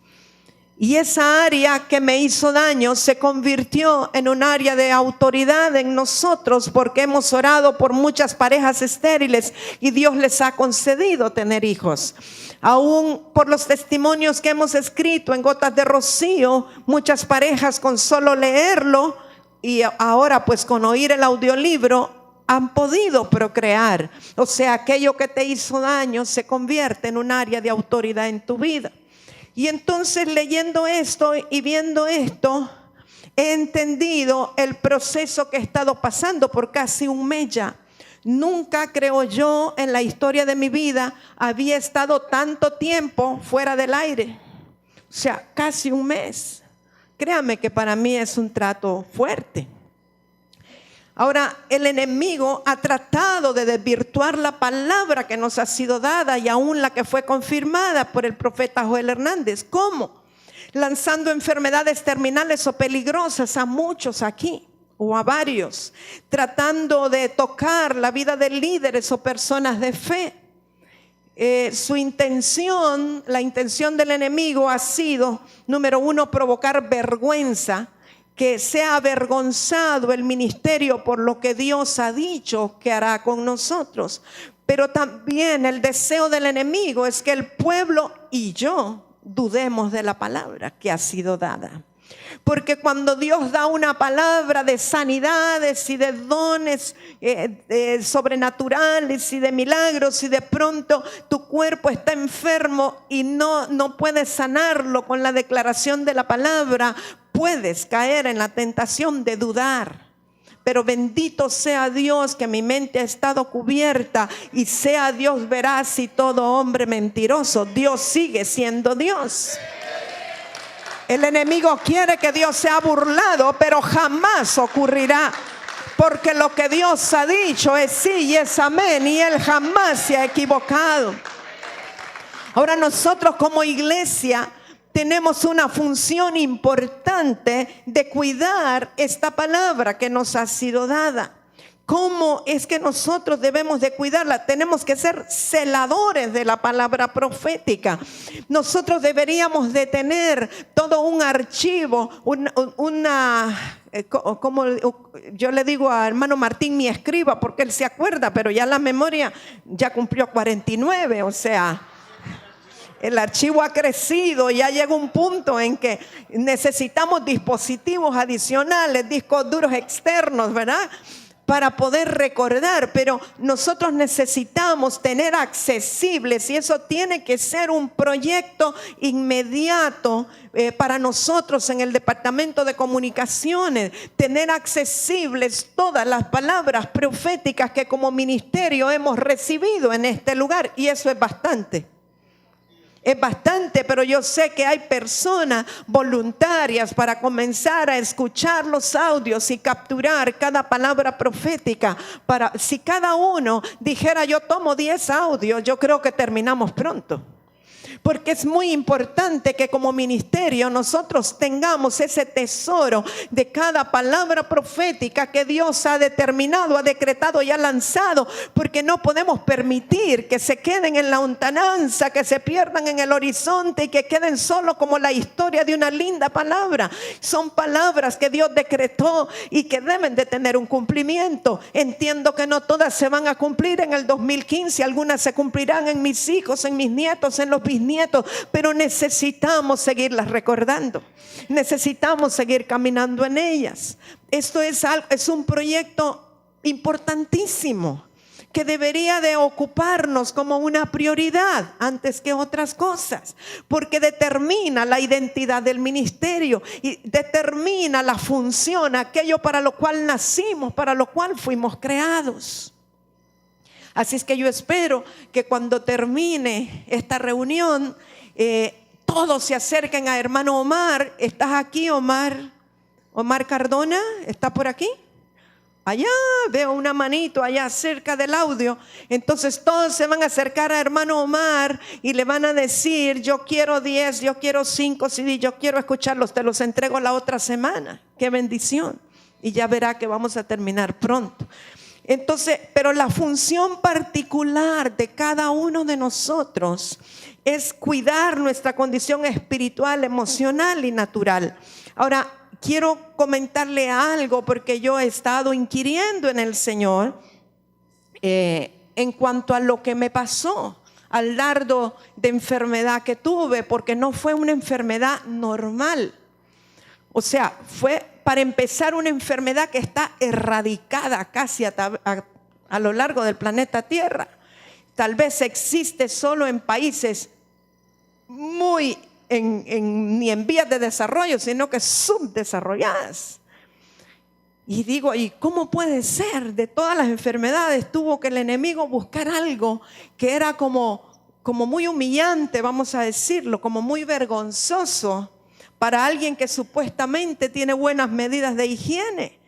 Y esa área que me hizo daño se convirtió en un área de autoridad en nosotros, porque hemos orado por muchas parejas estériles y Dios les ha concedido tener hijos. Aún por los testimonios que hemos escrito en Gotas de Rocío, muchas parejas con solo leerlo y ahora pues con oír el audiolibro han podido procrear. O sea, aquello que te hizo daño se convierte en un área de autoridad en tu vida. Y entonces leyendo esto y viendo esto, he entendido el proceso que he estado pasando por casi un mes ya. Nunca, creo yo, en la historia de mi vida había estado tanto tiempo fuera del aire. O sea, casi un mes. Créame que para mí es un trato fuerte. Ahora, el enemigo ha tratado de desvirtuar la palabra que nos ha sido dada y aún la que fue confirmada por el profeta Joel Hernández. ¿Cómo? Lanzando enfermedades terminales o peligrosas a muchos aquí o a varios, tratando de tocar la vida de líderes o personas de fe. su intención, la intención del enemigo ha sido, número uno, provocar vergüenza, que sea avergonzado el ministerio por lo que Dios ha dicho que hará con nosotros. Pero también el deseo del enemigo es que el pueblo y yo dudemos de la palabra que ha sido dada. Porque cuando Dios da una palabra de sanidades y de dones sobrenaturales y de milagros, y de pronto tu cuerpo está enfermo y no puedes sanarlo con la declaración de la palabra, puedes caer en la tentación de dudar. Pero bendito sea Dios que mi mente ha estado cubierta, y sea Dios veraz y todo hombre mentiroso. Dios sigue siendo Dios. El enemigo quiere que Dios sea burlado, pero jamás ocurrirá. Porque lo que Dios ha dicho es sí y es amén, y Él jamás se ha equivocado. Ahora nosotros como iglesia tenemos una función importante de cuidar esta palabra que nos ha sido dada. ¿Cómo es que nosotros debemos de cuidarla? Tenemos que ser celadores de la palabra profética. Nosotros deberíamos de tener todo un archivo, como yo le digo a hermano Martín, mi escriba, porque él se acuerda, pero ya la memoria ya cumplió 49, o sea, el archivo ha crecido. Ya llega un punto en que necesitamos dispositivos adicionales, discos duros externos, ¿verdad?, para poder recordar. Pero nosotros necesitamos tener accesibles, y eso tiene que ser un proyecto inmediato para nosotros en el departamento de comunicaciones, tener accesibles todas las palabras proféticas que como ministerio hemos recibido en este lugar. Y eso es bastante. Es bastante, pero yo sé que hay personas voluntarias para comenzar a escuchar los audios y capturar cada palabra profética. Si cada uno dijera yo tomo 10 audios, yo creo que terminamos pronto. Porque es muy importante que como ministerio nosotros tengamos ese tesoro de cada palabra profética que Dios ha determinado, ha decretado y ha lanzado. Porque no podemos permitir que se queden en la lontananza, que se pierdan en el horizonte y que queden solo como la historia de una linda palabra. Son palabras que Dios decretó y que deben de tener un cumplimiento. Entiendo que no todas se van a cumplir en el 2015, algunas se cumplirán en mis hijos, en mis nietos, en los bisnietos, pero necesitamos seguirlas recordando, necesitamos seguir caminando en ellas. Esto es un proyecto importantísimo que debería de ocuparnos como una prioridad antes que otras cosas, porque determina la identidad del ministerio y determina la función, aquello para lo cual nacimos, para lo cual fuimos creados. Así es que yo espero que cuando termine esta reunión, todos se acerquen a hermano Omar. ¿Estás aquí, Omar? Omar Cardona, ¿está por aquí? Allá veo una manito allá cerca del audio. Entonces todos se van a acercar a hermano Omar y le van a decir: yo quiero 10, yo quiero 5 CD, yo quiero escucharlos, te los entrego la otra semana. ¡Qué bendición! Y ya verá que vamos a terminar pronto. Entonces, pero la función particular de cada uno de nosotros es cuidar nuestra condición espiritual, emocional y natural. Ahora, quiero comentarle algo porque yo he estado inquiriendo en el Señor en cuanto a lo que me pasó, al dardo de enfermedad que tuve, porque no fue una enfermedad normal. O sea, fue para empezar una enfermedad que está erradicada casi a lo largo del planeta Tierra. Tal vez existe solo en países muy ni en vías de desarrollo, sino que subdesarrolladas. Y digo, ¿y cómo puede ser? De todas las enfermedades tuvo que el enemigo buscar algo que era como muy humillante, vamos a decirlo, como muy vergonzoso para alguien que supuestamente tiene buenas medidas de higiene.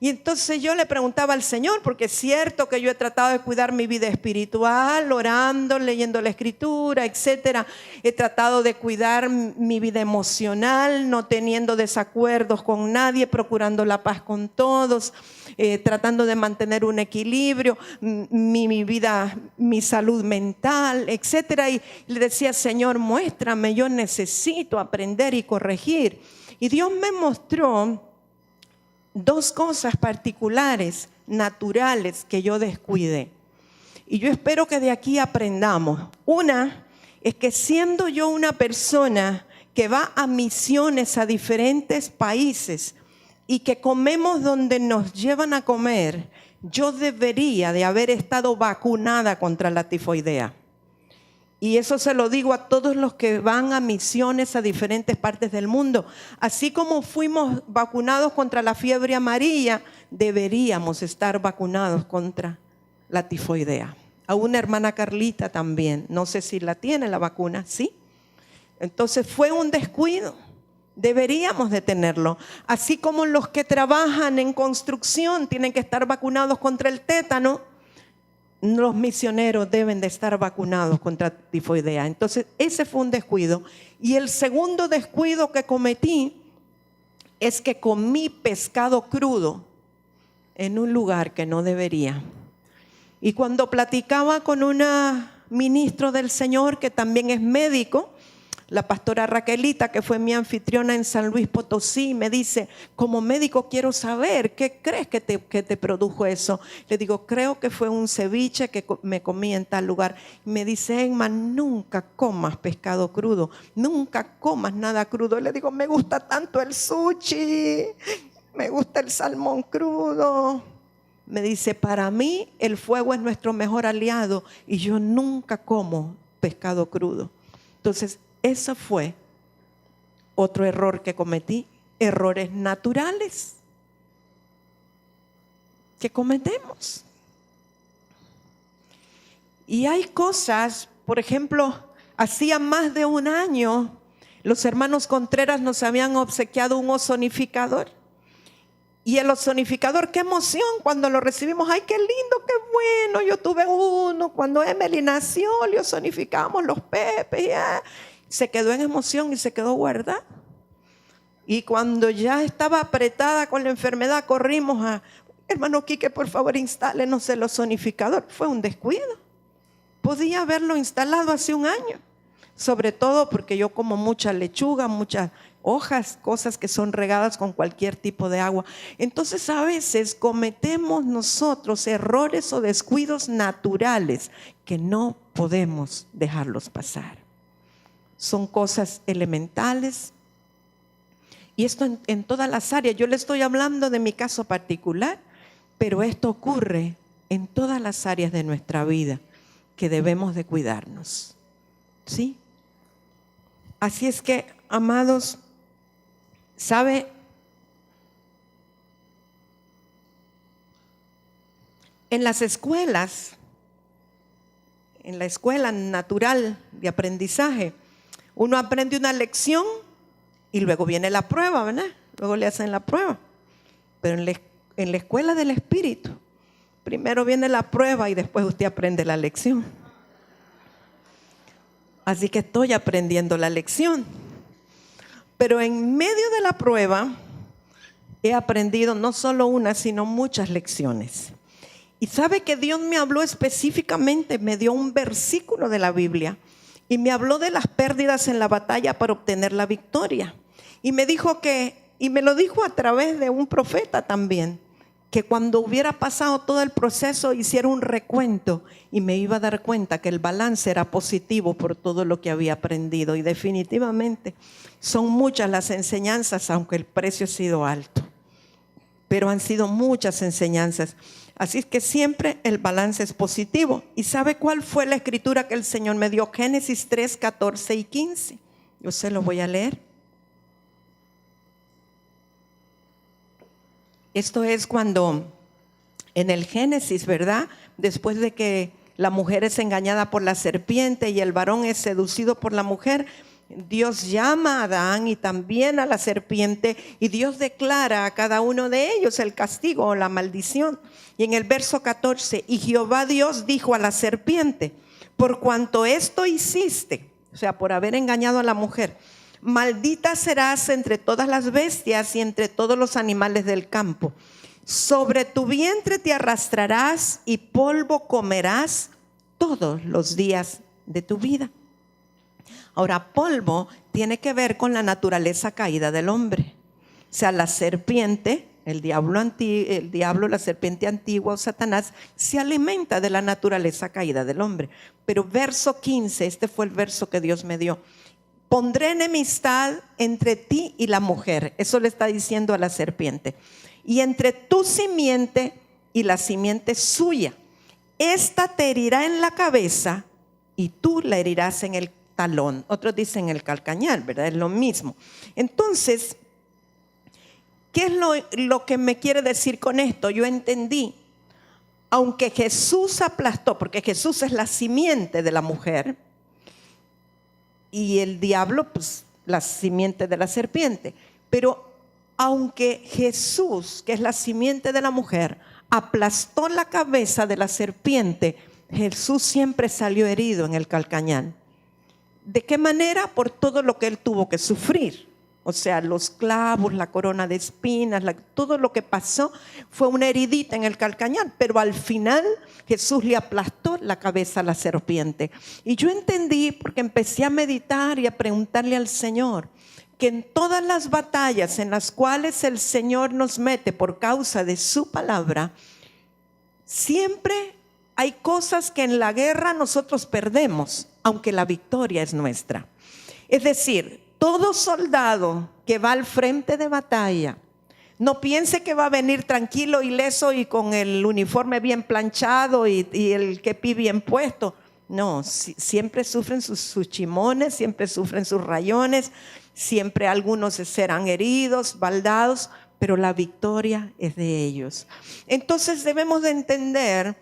Y entonces yo le preguntaba al Señor, porque es cierto que yo he tratado de cuidar mi vida espiritual, orando, leyendo la Escritura, etcétera. He tratado de cuidar mi vida emocional, no teniendo desacuerdos con nadie, procurando la paz con todos, tratando de mantener un equilibrio, mi vida, mi salud mental, etcétera. Y le decía, Señor, muéstrame, yo necesito aprender y corregir. Y Dios me mostró dos cosas particulares, naturales, que yo descuidé. Y yo espero que de aquí aprendamos. Una es que siendo yo una persona que va a misiones a diferentes países y que comemos donde nos llevan a comer, yo debería de haber estado vacunada contra la tifoidea. Y eso se lo digo a todos los que van a misiones a diferentes partes del mundo. Así como fuimos vacunados contra la fiebre amarilla, deberíamos estar vacunados contra la tifoidea. A una hermana Carlita también, no sé si la tiene la vacuna, ¿sí? Entonces fue un descuido, deberíamos de tenerlo. Así como los que trabajan en construcción tienen que estar vacunados contra el tétano, los misioneros deben de estar vacunados contra tifoidea. Entonces ese fue un descuido. Y el segundo descuido que cometí es que comí pescado crudo en un lugar que no debería. Y cuando platicaba con una ministro del Señor que también es médico, la pastora Raquelita, que fue mi anfitriona en San Luis Potosí, me dice, como médico quiero saber, ¿qué crees que te produjo eso? Le digo, creo que fue un ceviche que me comí en tal lugar. Me dice, Emma, nunca comas pescado crudo, nunca comas nada crudo. Le digo, me gusta tanto el sushi, me gusta el salmón crudo. Me dice, para mí el fuego es nuestro mejor aliado y yo nunca como pescado crudo. Entonces, ese fue otro error que cometí, errores naturales que cometemos. Y hay cosas, por ejemplo, hacía más de un año, los hermanos Contreras nos habían obsequiado un ozonificador. Y el ozonificador, qué emoción cuando lo recibimos. Ay, qué lindo, qué bueno. Yo tuve uno. Cuando Emily nació, le ozonificamos los pepes. Se quedó en emoción y se quedó guardada. Y cuando ya estaba apretada con la enfermedad, corrimos a, hermano Quique, por favor, instálenos el ozonificador. Fue un descuido. Podía haberlo instalado hace un año. Sobre todo porque yo como mucha lechuga, muchas hojas, cosas que son regadas con cualquier tipo de agua. Entonces a veces cometemos nosotros errores o descuidos naturales que no podemos dejarlos pasar. Son cosas elementales. Y esto en todas las áreas. Yo le estoy hablando de mi caso particular, pero esto ocurre en todas las áreas de nuestra vida que debemos de cuidarnos. ¿Sí? Así es que, amados, ¿sabe? En las escuelas, en la escuela natural de aprendizaje, uno aprende una lección y luego viene la prueba, ¿verdad? Luego le hacen la prueba. Pero en la escuela del Espíritu, primero viene la prueba y después usted aprende la lección. Así que estoy aprendiendo la lección. Pero en medio de la prueba he aprendido no solo una, sino muchas lecciones. Y sabe que Dios me habló específicamente, me dio un versículo de la Biblia y me habló de las pérdidas en la batalla para obtener la victoria. Y me dijo y me lo dijo a través de un profeta también, que cuando hubiera pasado todo el proceso hiciera un recuento y me iba a dar cuenta que el balance era positivo por todo lo que había aprendido. Y definitivamente son muchas las enseñanzas, aunque el precio ha sido alto, pero han sido muchas enseñanzas. Así es que siempre el balance es positivo. ¿Y sabe cuál fue la escritura que el Señor me dio? Génesis 3, 14 y 15. Yo se lo voy a leer. Esto es cuando en el Génesis, ¿verdad? Después de que la mujer es engañada por la serpiente y el varón es seducido por la mujer, Dios llama a Adán y también a la serpiente, y Dios declara a cada uno de ellos el castigo o la maldición. Y en el verso 14, y Jehová Dios dijo a la serpiente: por cuanto esto hiciste, o sea, por haber engañado a la mujer, maldita serás entre todas las bestias y entre todos los animales del campo. Sobre tu vientre te arrastrarás y polvo comerás todos los días de tu vida. Ahora, polvo tiene que ver con la naturaleza caída del hombre. O sea, la serpiente, el diablo, la serpiente antigua o Satanás, se alimenta de la naturaleza caída del hombre. Pero verso 15, este fue el verso que Dios me dio. Pondré enemistad entre ti y la mujer. Eso le está diciendo a la serpiente. Y entre tu simiente y la simiente suya. Esta te herirá en la cabeza y tú la herirás en el talón. Otros dicen el calcañar, ¿verdad? Es lo mismo. Entonces, ¿qué es lo que me quiere decir con esto? Yo entendí, aunque Jesús aplastó, porque Jesús es la simiente de la mujer y el diablo, pues la simiente de la serpiente, pero aunque Jesús, que es la simiente de la mujer, aplastó la cabeza de la serpiente, Jesús siempre salió herido en el calcañar. ¿De qué manera? Por todo lo que él tuvo que sufrir. O sea, los clavos, la corona de espinas, todo lo que pasó fue una heridita en el calcañar. Pero al final Jesús le aplastó la cabeza a la serpiente. Y yo entendí, porque empecé a meditar y a preguntarle al Señor, que en todas las batallas en las cuales el Señor nos mete por causa de su palabra, siempre hay cosas que en la guerra nosotros perdemos, aunque la victoria es nuestra. Es decir, todo soldado que va al frente de batalla, no piense que va a venir tranquilo, ileso y con el uniforme bien planchado y el kepi bien puesto. No, siempre sufren sus chimones, siempre sufren sus rayones, siempre algunos serán heridos, baldados, pero la victoria es de ellos. Entonces debemos de entender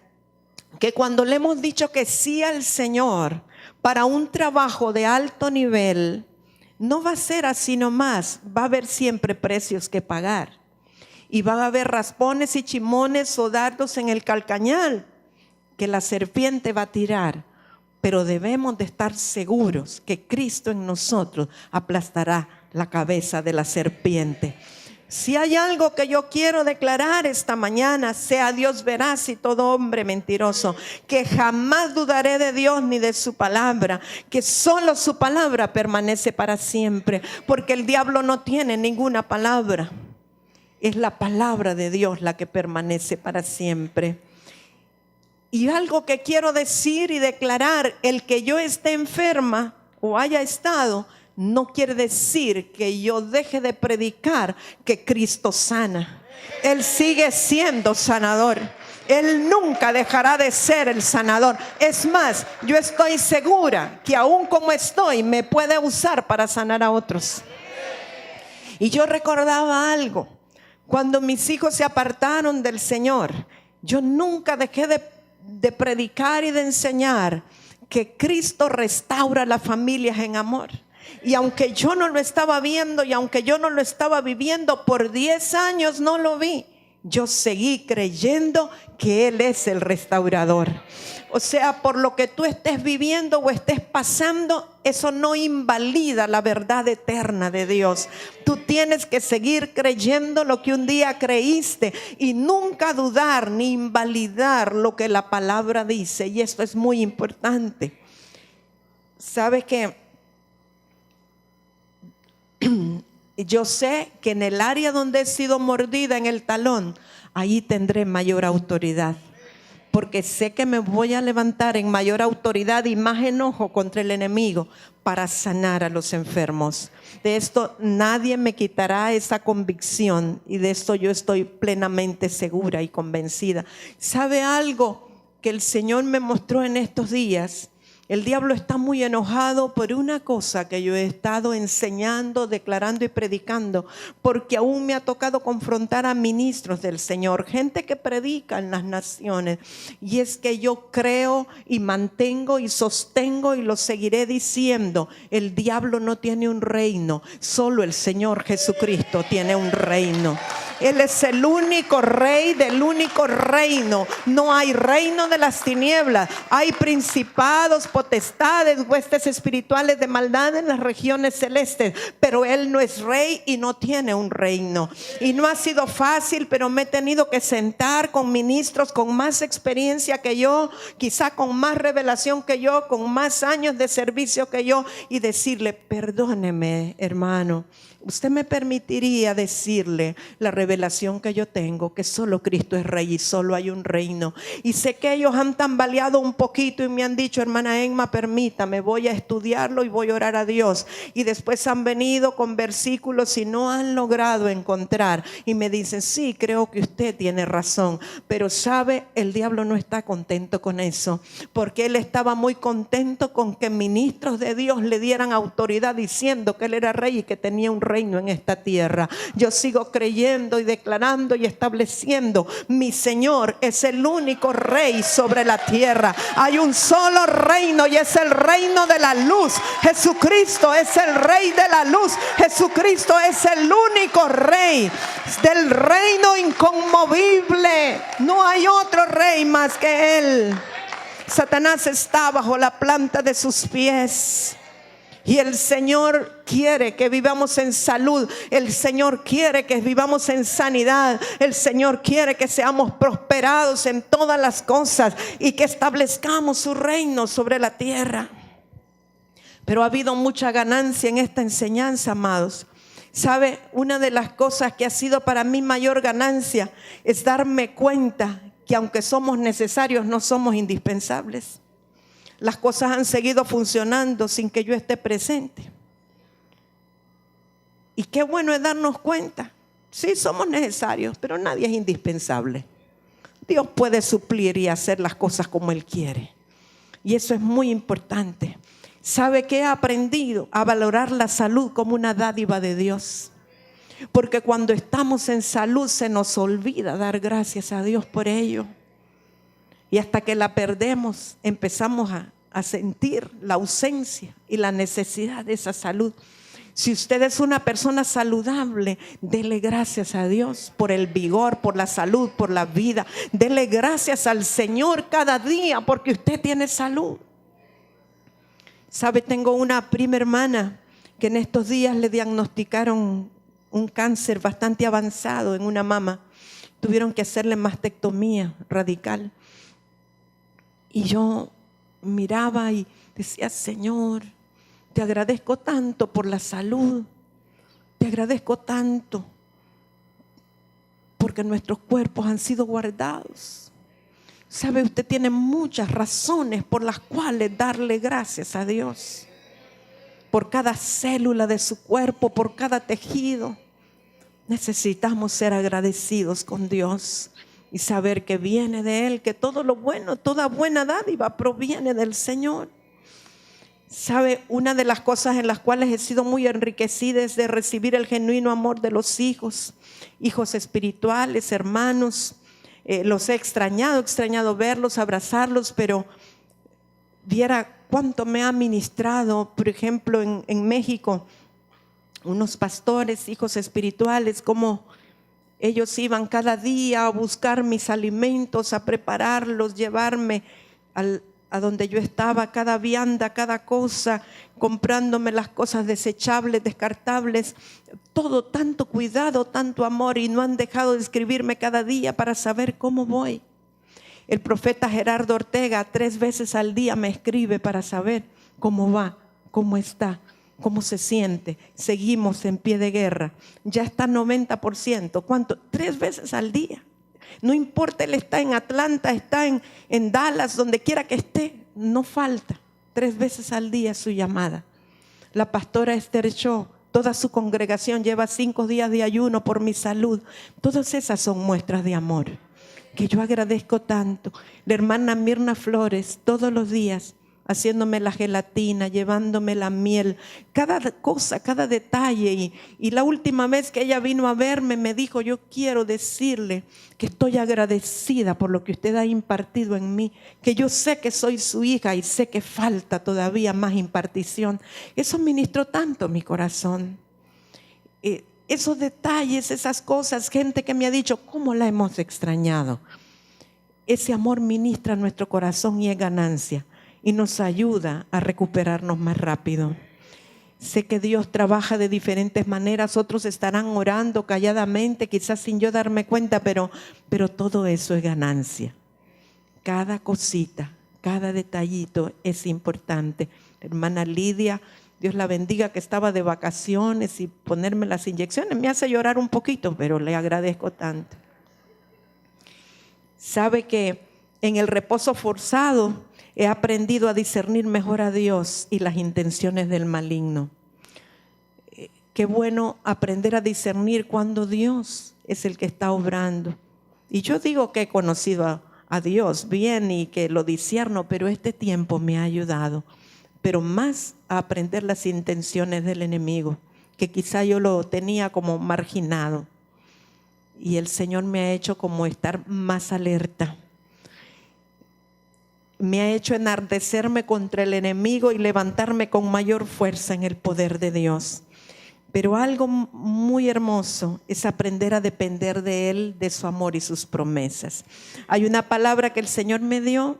que cuando le hemos dicho que sí al Señor para un trabajo de alto nivel, no va a ser así nomás, va a haber siempre precios que pagar. Y van a haber raspones y chimones o dardos en el calcañar que la serpiente va a tirar. Pero debemos de estar seguros que Cristo en nosotros aplastará la cabeza de la serpiente. Si hay algo que yo quiero declarar esta mañana, sea Dios veraz y todo hombre mentiroso, que jamás dudaré de Dios ni de su palabra, que solo su palabra permanece para siempre, porque el diablo no tiene ninguna palabra. Es la palabra de Dios la que permanece para siempre. Y algo que quiero decir y declarar, el que yo esté enferma o haya estado, no quiere decir que yo deje de predicar que Cristo sana. Él sigue siendo sanador. Él nunca dejará de ser el sanador. Es más, yo estoy segura que aún como estoy, me puede usar para sanar a otros. Y yo recordaba algo. Cuando mis hijos se apartaron del Señor, yo nunca dejé de predicar y de enseñar que Cristo restaura las familias en amor. Y aunque yo no lo estaba viendo y aunque yo no lo estaba viviendo, por 10 años no lo vi, yo seguí creyendo que Él es el restaurador. O sea, por lo que tú estés viviendo o estés pasando, eso no invalida la verdad eterna de Dios. Tú tienes que seguir creyendo lo que un día creíste y nunca dudar ni invalidar lo que la palabra dice. Y esto es muy importante. ¿Sabes qué? Yo sé que en el área donde he sido mordida en el talón, ahí tendré mayor autoridad, porque sé que me voy a levantar en mayor autoridad y más enojo contra el enemigo para sanar a los enfermos. De esto nadie me quitará esa convicción y de esto yo estoy plenamente segura y convencida. ¿Sabe algo que el Señor me mostró en estos días? El diablo está muy enojado por una cosa que yo he estado enseñando, declarando y predicando, porque aún me ha tocado confrontar a ministros del Señor, gente que predica en las naciones, y es que yo creo y mantengo y sostengo y lo seguiré diciendo: el diablo no tiene un reino, solo el Señor Jesucristo tiene un reino. Él es el único rey del único reino. No hay reino de las tinieblas. Hay principados, potestades, huestes espirituales de maldad en las regiones celestes. Pero Él no es rey y no tiene un reino. Y no ha sido fácil, pero me he tenido que sentar con ministros con más experiencia que yo, quizá con más revelación que yo, con más años de servicio que yo, y decirle: perdóneme, hermano, usted me permitiría decirle la revelación que yo tengo, que solo Cristo es rey y solo hay un reino. Y sé que ellos han tambaleado un poquito y me han dicho: hermana Emma, permítame, voy a estudiarlo y voy a orar a Dios. Y después han venido con versículos y no han logrado encontrar, y me dicen: sí, creo que usted tiene razón. Pero sabe, el diablo no está contento con eso, porque él estaba muy contento con que ministros de Dios le dieran autoridad diciendo que él era rey y que tenía un reino en esta tierra. Yo sigo creyendo y declarando y estableciendo: mi Señor es el único rey sobre la tierra. Hay un solo reino y es el reino de la luz. Jesucristo es el rey de la luz. Jesucristo es el único rey del reino inconmovible. No hay otro rey más que Él. Satanás está bajo la planta de sus pies. Y el Señor quiere que vivamos en salud. El Señor quiere que vivamos en sanidad. El Señor quiere que seamos prosperados en todas las cosas y que establezcamos su reino sobre la tierra. Pero ha habido mucha ganancia en esta enseñanza, amados. ¿Sabe? Una de las cosas que ha sido para mí mayor ganancia es darme cuenta que aunque somos necesarios, no somos indispensables. Las cosas han seguido funcionando sin que yo esté presente. Y qué bueno es darnos cuenta. Sí, somos necesarios, pero nadie es indispensable. Dios puede suplir y hacer las cosas como Él quiere. Y eso es muy importante. ¿Sabe qué he aprendido? A valorar la salud como una dádiva de Dios. Porque cuando estamos en salud se nos olvida dar gracias a Dios por ello. Y hasta que la perdemos, empezamos a sentir la ausencia y la necesidad de esa salud. Si usted es una persona saludable, dele gracias a Dios por el vigor, por la salud, por la vida. Dele gracias al Señor cada día porque usted tiene salud. ¿Sabe? Tengo una prima hermana que en estos días le diagnosticaron un cáncer bastante avanzado en una mama. Tuvieron que hacerle mastectomía radical. Y yo miraba y decía: Señor, te agradezco tanto por la salud. Te agradezco tanto porque nuestros cuerpos han sido guardados. ¿Sabe? Usted tiene muchas razones por las cuales darle gracias a Dios. Por cada célula de su cuerpo, por cada tejido. Necesitamos ser agradecidos con Dios y saber que viene de Él, que todo lo bueno, toda buena dádiva proviene del Señor. ¿Sabe? Una de las cosas en las cuales he sido muy enriquecida es de recibir el genuino amor de los hijos espirituales, hermanos. Los he extrañado verlos, abrazarlos, pero viera cuánto me ha ministrado, por ejemplo, en México, unos pastores, hijos espirituales, como ellos iban cada día a buscar mis alimentos, a prepararlos, llevarme a donde yo estaba, cada vianda, cada cosa, comprándome las cosas desechables, descartables, todo, tanto cuidado, tanto amor, y no han dejado de escribirme cada día para saber cómo voy. El profeta Gerardo Ortega 3 veces al día me escribe para saber cómo va, cómo está, cómo se siente. Seguimos en pie de guerra. Ya está 90%. ¿Cuánto? 3 veces al día. No importa, él está en Atlanta, está en Dallas, donde quiera que esté. No falta. 3 veces al día su llamada. La pastora Esther Shaw, toda su congregación lleva 5 días de ayuno por mi salud. Todas esas son muestras de amor que yo agradezco tanto. La hermana Mirna Flores todos los días haciéndome la gelatina, llevándome la miel, cada cosa, cada detalle. Y la última vez que ella vino a verme me dijo: yo quiero decirle que estoy agradecida por lo que usted ha impartido en mí, que yo sé que soy su hija y sé que falta todavía más impartición. Eso ministró tanto mi corazón. Esos detalles, esas cosas, gente que me ha dicho cómo la hemos extrañado. Ese amor ministra nuestro corazón y es ganancia y nos ayuda a recuperarnos más rápido. Sé que Dios trabaja de diferentes maneras, otros estarán orando calladamente, quizás sin yo darme cuenta, pero todo eso es ganancia. Cada cosita, cada detallito es importante. Hermana Lidia, Dios la bendiga, que estaba de vacaciones, y ponerme las inyecciones me hace llorar un poquito, pero le agradezco tanto. Sabe que en el reposo forzado he aprendido a discernir mejor a Dios y las intenciones del maligno. Qué bueno aprender a discernir cuando Dios es el que está obrando. Y yo digo que he conocido a Dios bien y que lo discierno, pero este tiempo me ha ayudado. Pero más a aprender las intenciones del enemigo, que quizá yo lo tenía como marginado. Y el Señor me ha hecho como estar más alerta. Me ha hecho enardecerme contra el enemigo y levantarme con mayor fuerza en el poder de Dios. Pero algo muy hermoso es aprender a depender de Él, de su amor y sus promesas. Hay una palabra que el Señor me dio,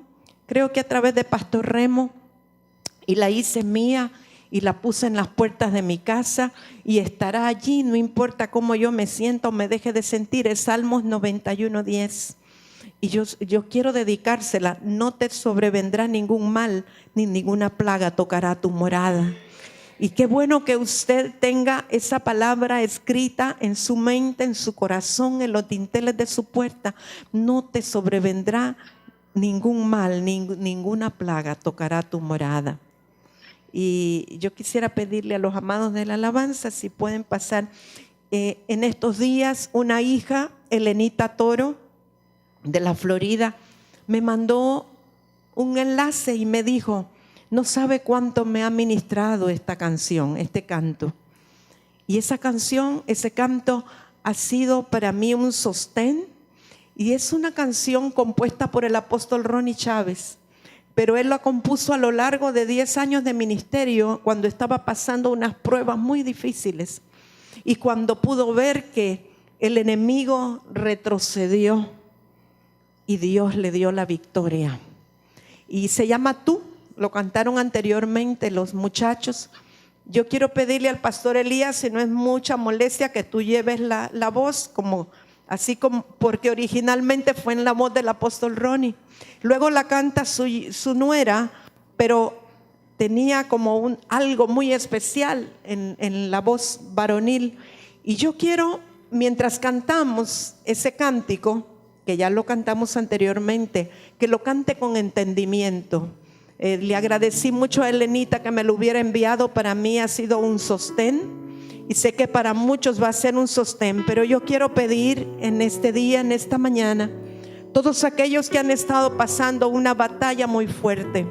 creo que a través de Pastor Remo, y la hice mía y la puse en las puertas de mi casa y estará allí, no importa cómo yo me sienta o me deje de sentir. Es Salmos 91:10. Y yo quiero dedicársela: no te sobrevendrá ningún mal, ni ninguna plaga tocará tu morada. Y qué bueno que usted tenga esa palabra escrita en su mente, en su corazón, en los dinteles de su puerta. No te sobrevendrá ningún mal, ninguna plaga tocará tu morada. Y yo quisiera pedirle a los amados de la alabanza si pueden pasar. En estos días una hija, Elenita Toro, de la Florida, me mandó un enlace y me dijo: no sabe cuánto me ha ministrado esta canción, este canto. Y esa canción, ese canto ha sido para mí un sostén. Y es una canción compuesta por el apóstol Ronnie Chávez, pero él la compuso a lo largo de 10 años de ministerio, cuando estaba pasando unas pruebas muy difíciles y cuando pudo ver que el enemigo retrocedió y Dios le dio la victoria. Y se llama Tú, lo cantaron anteriormente los muchachos. Yo quiero pedirle al pastor Elías, si no es mucha molestia, que tú lleves la voz, así como, porque originalmente fue en la voz del apóstol Ronnie. Luego la canta su nuera, pero tenía como algo muy especial en la voz varonil. Y yo quiero, mientras cantamos ese cántico, que ya lo cantamos anteriormente, que lo cante con entendimiento. Le agradecí mucho a Elenita que me lo hubiera enviado. Para mí ha sido un sostén y sé que para muchos va a ser un sostén, pero yo quiero pedir en este día, en esta mañana, todos aquellos que han estado pasando una batalla muy fuerte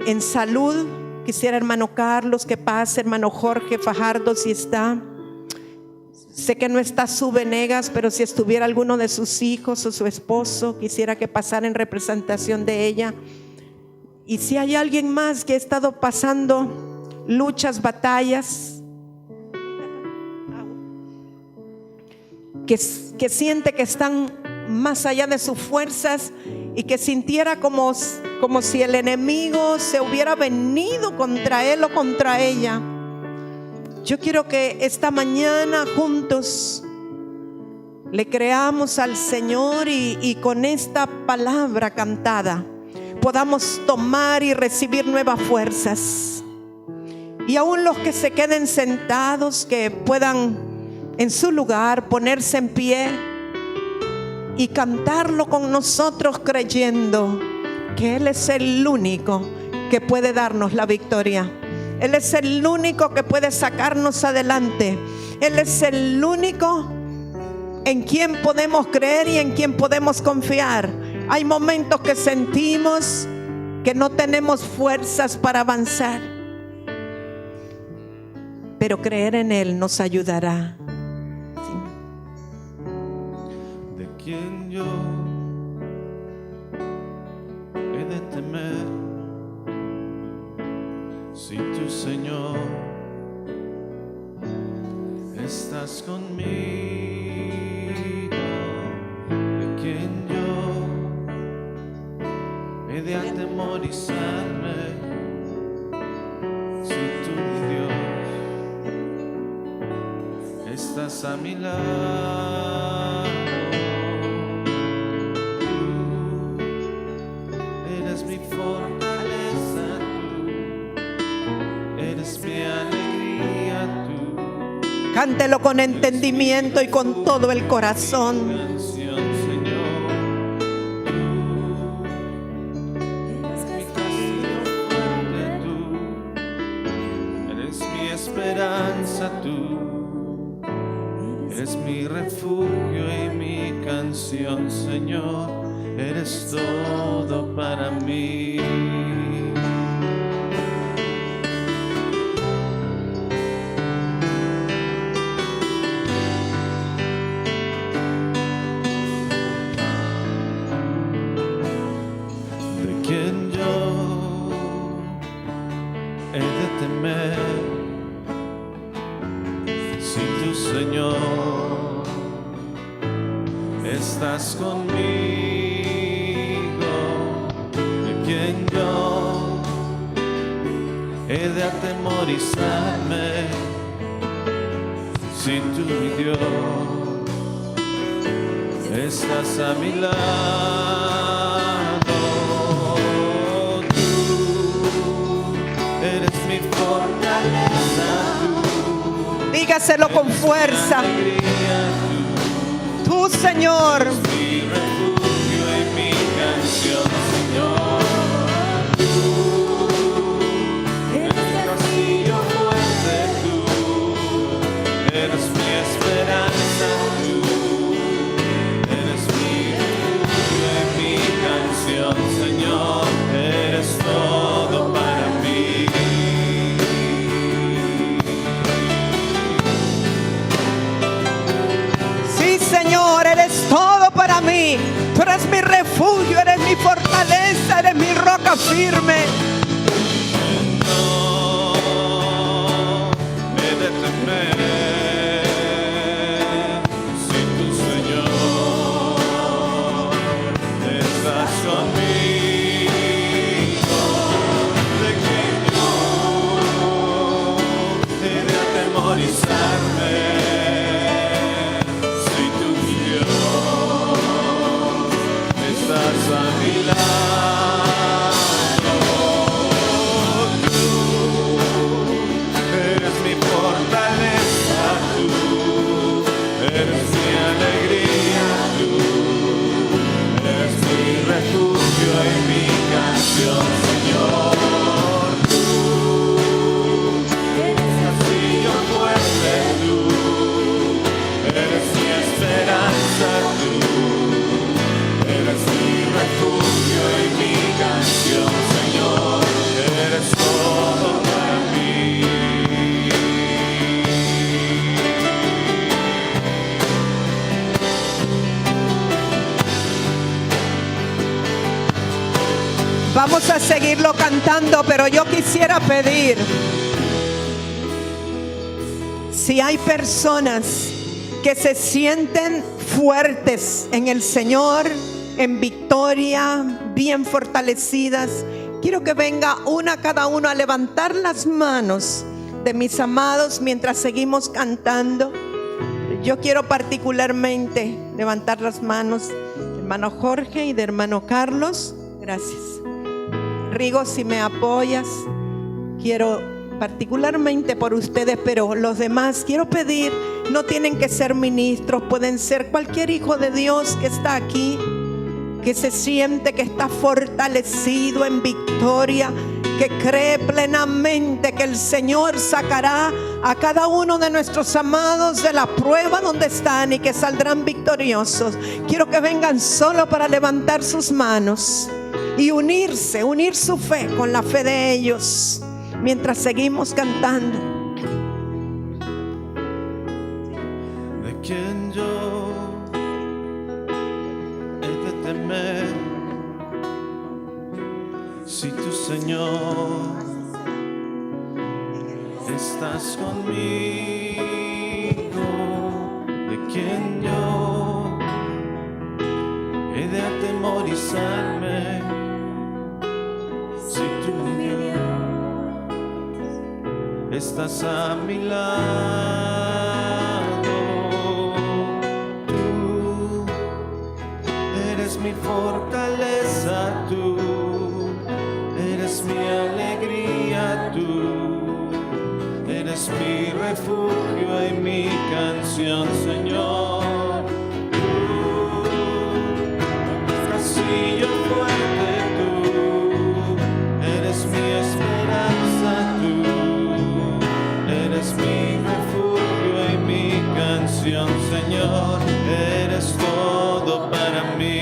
en salud. Quisiera hermano Carlos que pase, hermano Jorge Fajardo si está. Sé que no está su Venegas, pero si estuviera alguno de sus hijos o su esposo, quisiera que pasara en representación de ella. Y si hay alguien más que ha estado pasando luchas, batallas, que siente que están más allá de sus fuerzas y que sintiera como si el enemigo se hubiera venido contra él o contra ella, yo quiero que esta mañana juntos le creamos al Señor y con esta palabra cantada podamos tomar y recibir nuevas fuerzas. Y aún los que se queden sentados, que puedan en su lugar ponerse en pie y cantarlo con nosotros, creyendo que Él es el único que puede darnos la victoria. Él es el único que puede sacarnos adelante. Él es el único en quien podemos creer y en quien podemos confiar. Hay momentos que sentimos que no tenemos fuerzas para avanzar, pero creer en Él nos ayudará. Sí. ¿De quién yo he de temer? Si tú, Señor, estás conmigo, ¿de quién yo he de atemorizarme? Si tú, mi Dios, estás a mi lado, tú eres mi fortaleza, tú eres mi alegría, tú. Cántelo con entendimiento y con todo el corazón. Canción, Señor, tú eres mi castillo fuerte, tú eres mi esperanza, tú eres mi refugio y mi canción, Señor, eres todo para mí. ¿De quién yo he de temer? Si tú, Señor, estás conmigo, ¿de quién yo he de atemorizarme? Si tú, mi Dios, estás a mi lado, tú eres mi fortaleza, Dígaselo con fuerza. alegría, Tú, Señor, mi refugio y mi canción, Señor. Tú eres mi castillo fuerte, tú eres mi esperanza, tú eres mi refugio y mi canción, Señor, eres todo para mí. sí, Señor, eres todo para mí. Tú eres mi refugio, eres mi fortaleza, eres mi roca firme. No me he de temer, si tu Señor estás conmigo, de que yo he de atemorizarme. Si tu Dios estás a mi lado, tú eres mi fortaleza, tú eres mi alegría, tú eres mi refugio y mi canción, Señor. Tú eres castillo fuerte, tú eres mi esperanza, tú eres mi refugio y mi canción, Señor, eres todo para mí. Vamos a seguirlo cantando, pero yo quisiera pedir, si hay personas que se sienten fuertes en el Señor, en victoria, bien fortalecidas, quiero que venga cada uno a levantar las manos de mis amados mientras seguimos cantando. Yo quiero particularmente levantar las manos de hermano Jorge y de hermano Carlos. Gracias. Rigo, si me apoyas, quiero particularmente por ustedes, pero los demás quiero pedir, no tienen que ser ministros, pueden ser cualquier hijo de Dios que está aquí, que se siente que está fortalecido en victoria, que cree plenamente que el Señor sacará a cada uno de nuestros amados de la prueba donde están y que saldrán victoriosos. Quiero que vengan solo para levantar sus manos. y unir su fe con la fe de ellos mientras seguimos cantando. ¿De quién yo he de temer? Si tu Señor estás conmigo, ¿de quién yo he de atemorizarme? Si tú, mi Dios, estás a mi lado. Tú eres mi fortaleza, tú eres mi alegría, tú eres mi refugio y mi canción, Señor. Tú, castillo fuerte, tú eres mi esperanza, tú eres mi refugio y mi canción, Señor. Eres todo para mí.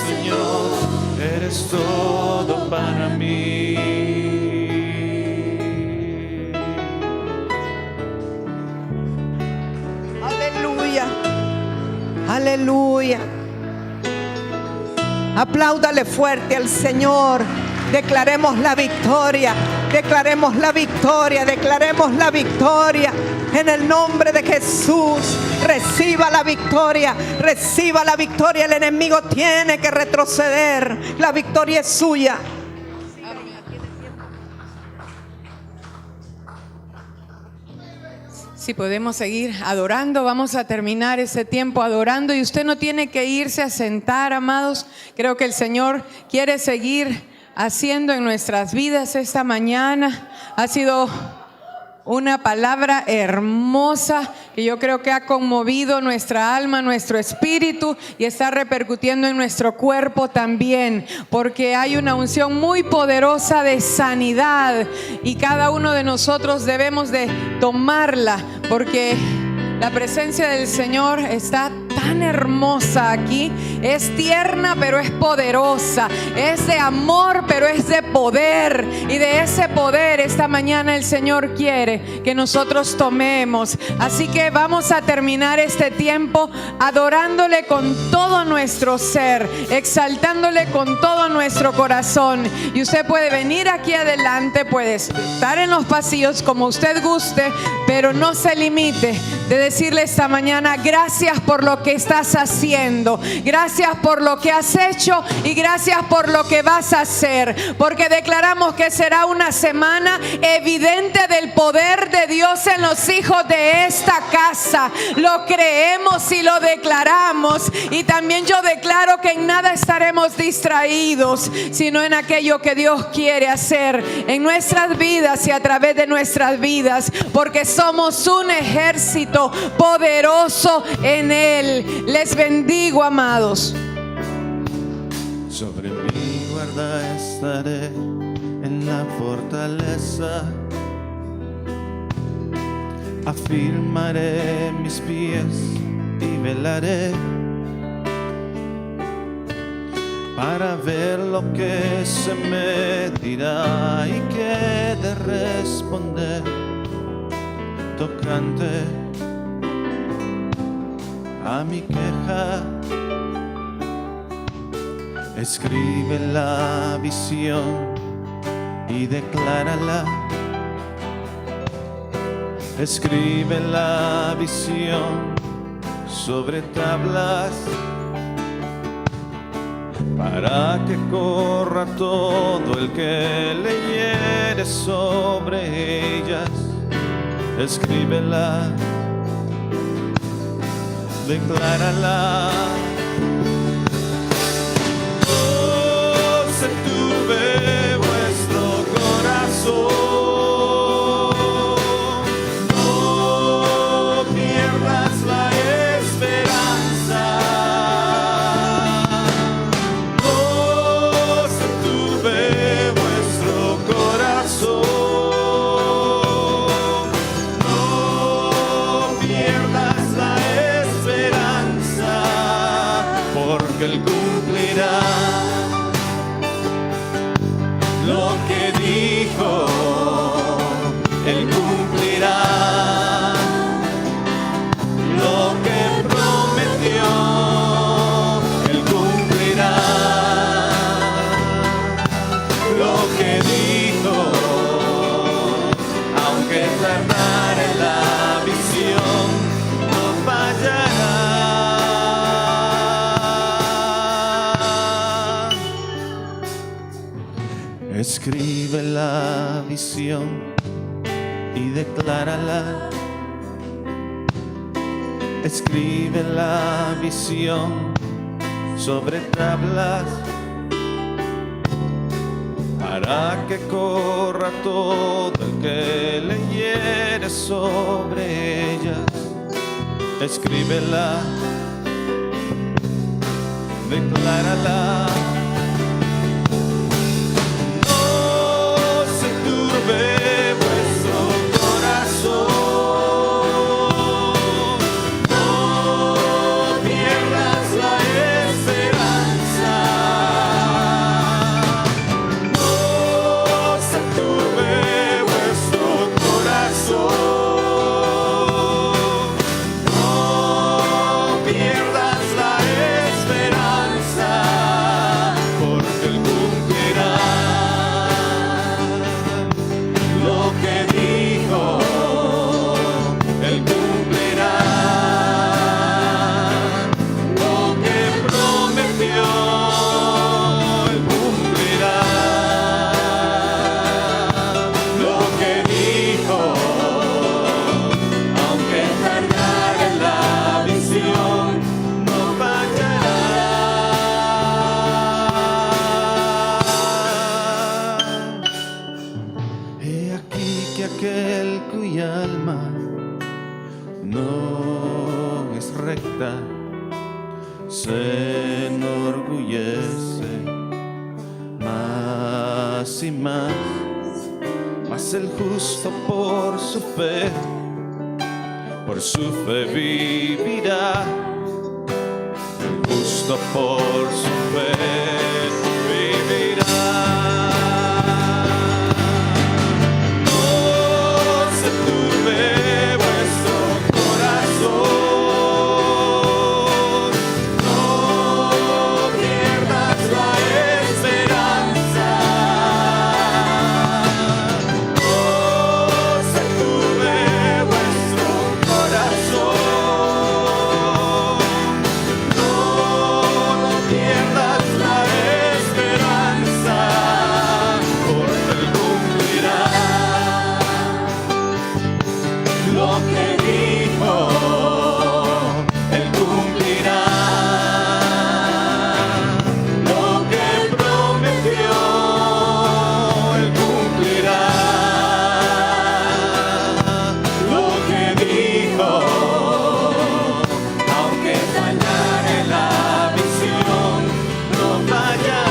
Señor, eres todo para mí. Aleluya. Apláudale fuerte al Señor. Declaremos la victoria. Declaremos la victoria. Declaremos la victoria. En el nombre de Jesús. Reciba la victoria. Reciba la victoria. El enemigo tiene que retroceder. La victoria es suya. Si podemos seguir adorando, vamos a terminar ese tiempo adorando y usted no tiene que irse a sentar, amados. Creo que el Señor quiere seguir haciendo en nuestras vidas esta mañana. Ha sido una palabra hermosa que yo creo que ha conmovido nuestra alma, nuestro espíritu y está repercutiendo en nuestro cuerpo también, porque hay una unción muy poderosa de sanidad y cada uno de nosotros debemos de tomarla, porque la presencia del Señor está tan hermosa aquí. Es tierna pero es poderosa. Es de amor pero es de poder. Y de ese poder esta mañana el Señor quiere que nosotros tomemos. Así que vamos a terminar este tiempo adorándole con todo nuestro ser, exaltándole con todo nuestro corazón. Y usted puede venir aquí adelante, puede estar en los pasillos como usted guste, pero no se limite de decirle esta mañana: gracias por lo que estás haciendo, gracias por lo que has hecho y gracias por lo que vas a hacer, porque declaramos que será una semana evidente del poder de Dios en los hijos de esta casa. Lo creemos y lo declaramos, y también yo declaro que en nada estaremos distraídos, sino en aquello que Dios quiere hacer en nuestras vidas y a través de nuestras vidas, porque somos un ejército poderoso en Él. Les bendigo, amados. Sobre mi guarda estaré en la fortaleza. Afirmaré mis pies y velaré para ver lo que se me dirá y qué de responder tocante a mi queja. Escribe la visión y declárala. Escribe la visión sobre tablas para que corra todo el que leyere sobre ellas. Escríbela, declárala. Oh, se tuve vuestro corazón. No pierdas la esperanza. Oh, se tuve vuestro corazón. No pierdas la esperanza, porque Él cumplirá lo que dijo. Él cumplirá lo que prometió. Él cumplirá lo que dijo. Aunque tardare la visión, no fallará. Escribe la visión y declárala. Escribe la visión sobre tablas para que corra todo el que leyere sobre ellas. Escríbela, declárala. Ve vuestro corazón, no pierdas la esperanza. No se turbe vuestro corazón, no pierdas recta se enorgullece más y más, mas el justo por su fe vivirá. El justo por su fe vivirá. Oh, se turbe vuestro corazón, no pierdas la esperanza. Oh, se turbe vuestro corazón, no pierdas la esperanza, porque Él cumplirá lo que dijo. Él cumplirá lo que prometió. Él cumplirá lo que dijo. Aunque fallare la visión, no fallará.